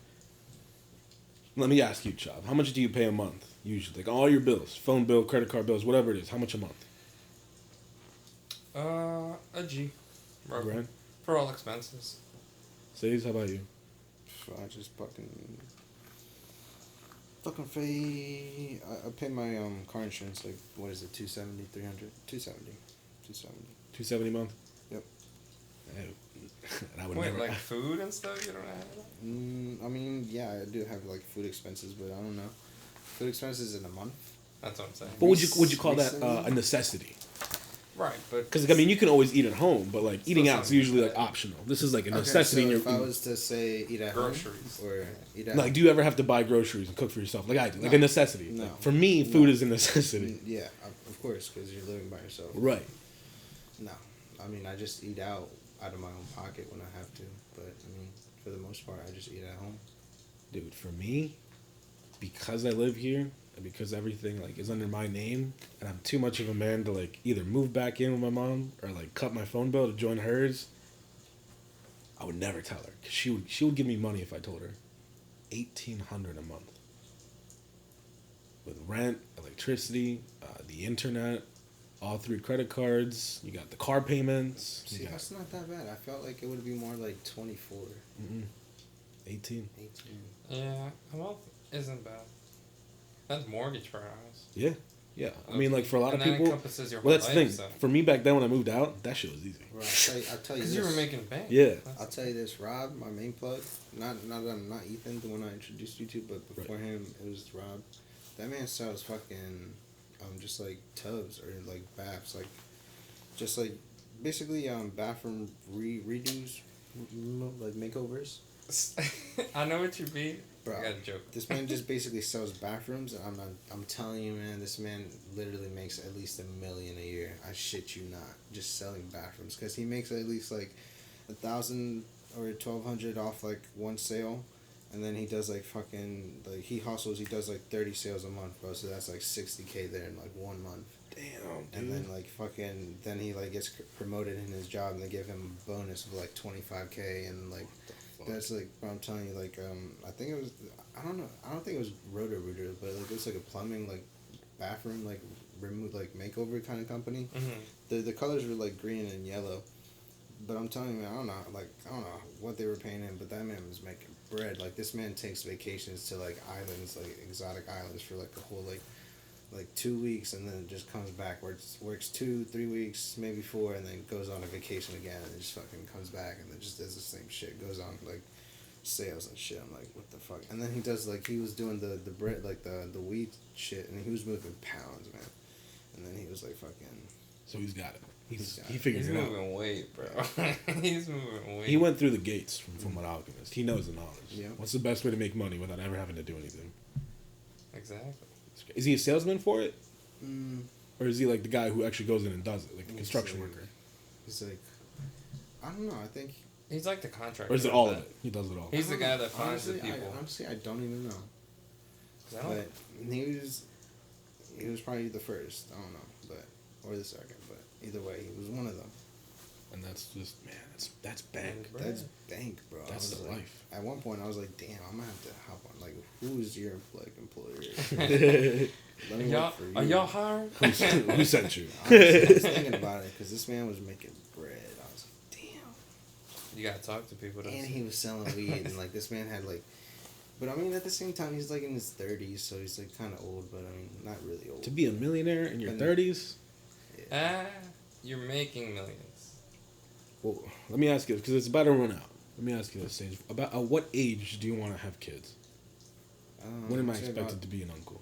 Let me ask you, Chav. How much do you pay a month usually? Like all your bills, phone bill, credit card bills, whatever it is. How much a month? A G. Bro. Grand. For all expenses. Says, how about you? I just fucking pay. I pay my car insurance like what is it, 270, 300, 270, 270. 270 a month. Yep. I would Wait, never. like food and stuff? You don't have that? I mean, yeah, I do have like food expenses, but I don't know. Food expenses in a month. That's what I'm saying. But would you call that a necessity? Right, but... Because I mean, you can always eat at home, but like eating Still out's something usually like like that. optional. This is like a Okay, necessity. so in your if I was to say eat at Groceries. home or eat at like, home. do you ever have to buy groceries and cook for yourself? Like I do, like No. a necessity. No. Like, for me, food is a necessity. Yeah, of course, because you're living by yourself. Right. No, I mean I just eat out of my own pocket when I have to, but I mean for the most part I just eat at home. Dude, for me, because I live here and because everything like is under my name, and I'm too much of a man to like either move back in with my mom or like cut my phone bill to join hers. I would never tell her because she would give me money if I told her. $1,800 a month with rent, electricity, the internet, all 3 credit cards. You got the car payments. See, that's not that bad. I felt like it would be more like 24. 18. 18. Yeah, a month isn't bad. That's mortgage for a house. Yeah. Yeah. I mean, like for a lot of And that people. encompasses your whole Well, that's the life, thing. so. For me back then when I moved out, that shit was easy. Right, I'll tell you Because this. you were making bank. Yeah. I'll tell you this, Rob, my main plug, not Ethan, the one I introduced you to, but before him, it was Rob. That man sells fucking, just like tubs or like baths, like, just like, basically, bathroom redos, like makeovers. I know what you mean. Bro, I got a joke. this man just basically sells bathrooms, and I'm telling you, man, this man literally makes at least $1 million a year. I shit you not, just selling bathrooms, because he makes at least like 1,000 or 1,200 off like one sale, and then he does like fucking like he hustles. He does like 30 sales a month, bro. So that's like $60K there in like 1 month. Damn, dude. And then like fucking then he like gets promoted in his job, and they give him a bonus of like 25K, and like. That's like, bro, I'm telling you, like, I think it was, I don't know, I don't think it was Roto-Rooter, but like it was like a plumbing, like, bathroom, like, remove, like, makeover kind of company. Mm-hmm. The colors were like green and yellow, but I'm telling you, man, I don't know what they were paying him, but that man was making bread. Like, this man takes vacations to like islands, like exotic islands for like a whole like 2 weeks, and then just comes back, works 2-3 weeks, maybe 4, and then goes on a vacation again, and then just fucking comes back, and then just does the same shit, goes on like sales and shit. I'm like, what the fuck? And then he does like, he was doing the bread, like the weed shit, and he was moving pounds, man. And then he was like fucking So he's got it. He He's figured it out. moving weight, bro. He's moving weight. He went through the gates from an alchemist. He knows the knowledge. Yeah. What's the best way to make money without ever having to do anything? Exactly. Is he a salesman for it? Mm, Or is he like the guy who actually goes in and does it, like the construction worker? he's like, I don't know. I think. He's like the contractor. Or is it all of it? He does it all. He's the guy that finds the Honestly, people. honestly, I don't even know. 'Cause I don't- But he was probably the first. I don't know, but or the second. But either way, he was one of them. And that's just, man, that's bank. Bro. That's bank, bro. I That's was the like, life. At one point, I was like, damn, I'm gonna have to hop on. Like, who's your like employer? Let me Y'all, work for you. are y'all hired? Who sent you? I was thinking about it because this man was making bread. I was like, damn. You gotta talk to people. And he was selling weed, and like this man had like, but I mean at the same time he's like in his 30s, so he's like kind of old, but I mean not really old. To be a millionaire in your And- 30s? You're making millions. Well, let me ask you, because it's about to run out. Let me ask you this, Sage. About at what age do you want to have kids? When am I I'd say expected about to be an uncle?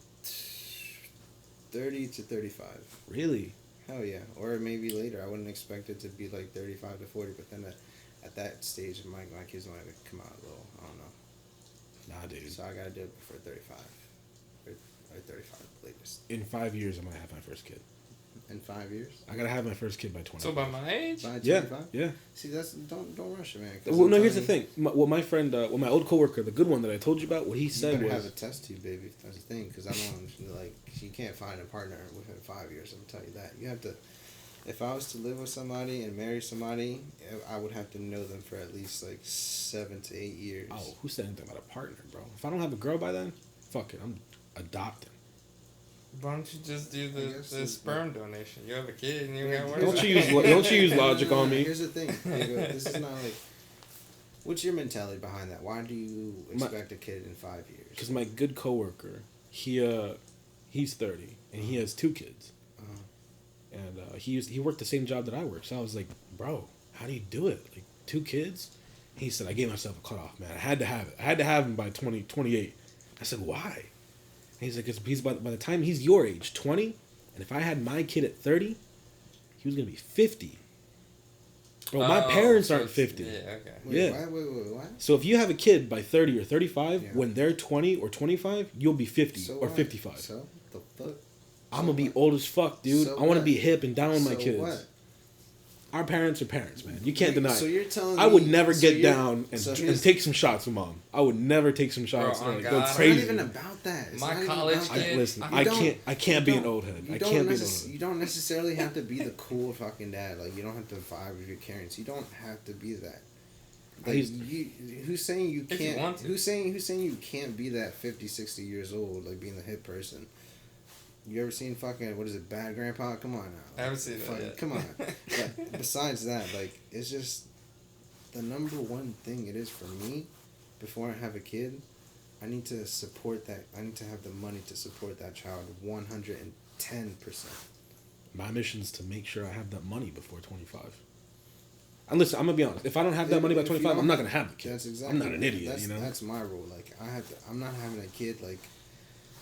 30 to 35. Really? Hell yeah, or maybe later. I wouldn't expect it to be like 35 to 40, but then at that stage, my kids might come out a little. I don't know. Nah, dude. So I gotta do it before 35, or 35 latest. In 5 years, I'm going to have my first kid. In 5 years. I got to have my first kid by 20. So by my age, By Yeah, 25? yeah. See, that's don't rush it, man. 'cause Well, I'm no, here's the telling thing. My friend, my old coworker, the good one that I told you about, what he you said better have was... a test tube, baby. That's the thing, because I don't like you can't find a partner within 5 years. I'm tell you that. You have to. If I was to live with somebody and marry somebody, I would have to know them for at least like 7 to 8 years. Oh, who said anything about a partner, bro? If I don't have a girl by then, fuck it. I'm adopting. why don't you just do I the guess the it's sperm donation? You have a kid and you Yeah, got here's work. Don't you use logic on me. Here's the thing. This is not like. What's your mentality behind that? Why do you expect a kid in 5 years? Because my good coworker, he's 30 and he has 2 kids, and he worked the same job that I work. So I was like, bro, how do you do it? Like 2 kids? He said, I gave myself a cutoff, man. I had to have it. I had to have him by 28. I said, why? And he's like, he's by the time he's your age, 20, and if I had my kid at 30, he was gonna be 50. Bro, my parents so aren't it's- 50. Yeah, okay. Yeah. Wait, what? So if you have a kid by 30 or 35, Yeah. when they're 20 or 25, you'll be 50 So or what? 55. So the fuck? I'm gonna be old as fuck, dude. So I want to what? be hip and down with my So kids. what? Our parents are parents, man. You can't deny So it. you're telling I would me- never so get you're- down so and here's- take some shots with mom. I would never take some shots. Bro, and on go God, It's crazy. not even about that. It's My not even college about that. kid- Listen, You I don't- can't be you an don't- old head. you I don't can't be an necess- old head. You don't necessarily have to be the cool fucking dad. Like you don't have to vibe with your parents. You don't have to be that. Like used- who's saying you If you can't? want to. Who's saying you can't be that 50, 60 years old, like being the hip person? You ever seen fucking what is it, Bad Grandpa? Come on now. I haven't seen that Fucking- yet. Come on. But besides that, like it's just the number one thing it is for me. Before I have a kid, I need to support that. I need to have the money to support that child 110%. My mission is to make sure I have that money before 25. And listen, I'm gonna be honest. If I don't have that money by If you 25, don't I'm not have- gonna have the kid. That's exactly. I'm not an idiot, That's, you know. That's my rule. Like I'm not having a kid. Like,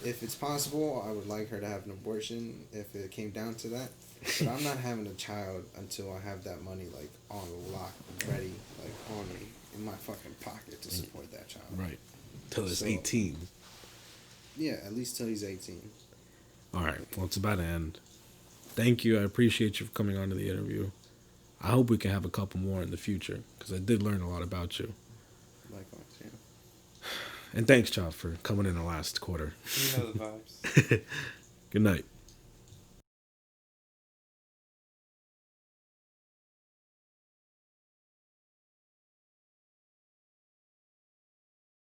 if it's possible, I would like her to have an abortion if it came down to that. But I'm not having a child until I have that money like on lock, ready, like on me in my fucking pocket to support that child. Right. Till it's So- 18. Yeah, at least till he's 18. All right. Well, it's about to end. Thank you. I appreciate you for coming on to the interview. I hope we can have a couple more in the future because I did learn a lot about you. Likewise, yeah. And thanks, Chop, for coming in the last quarter. You know the vibes. Good night.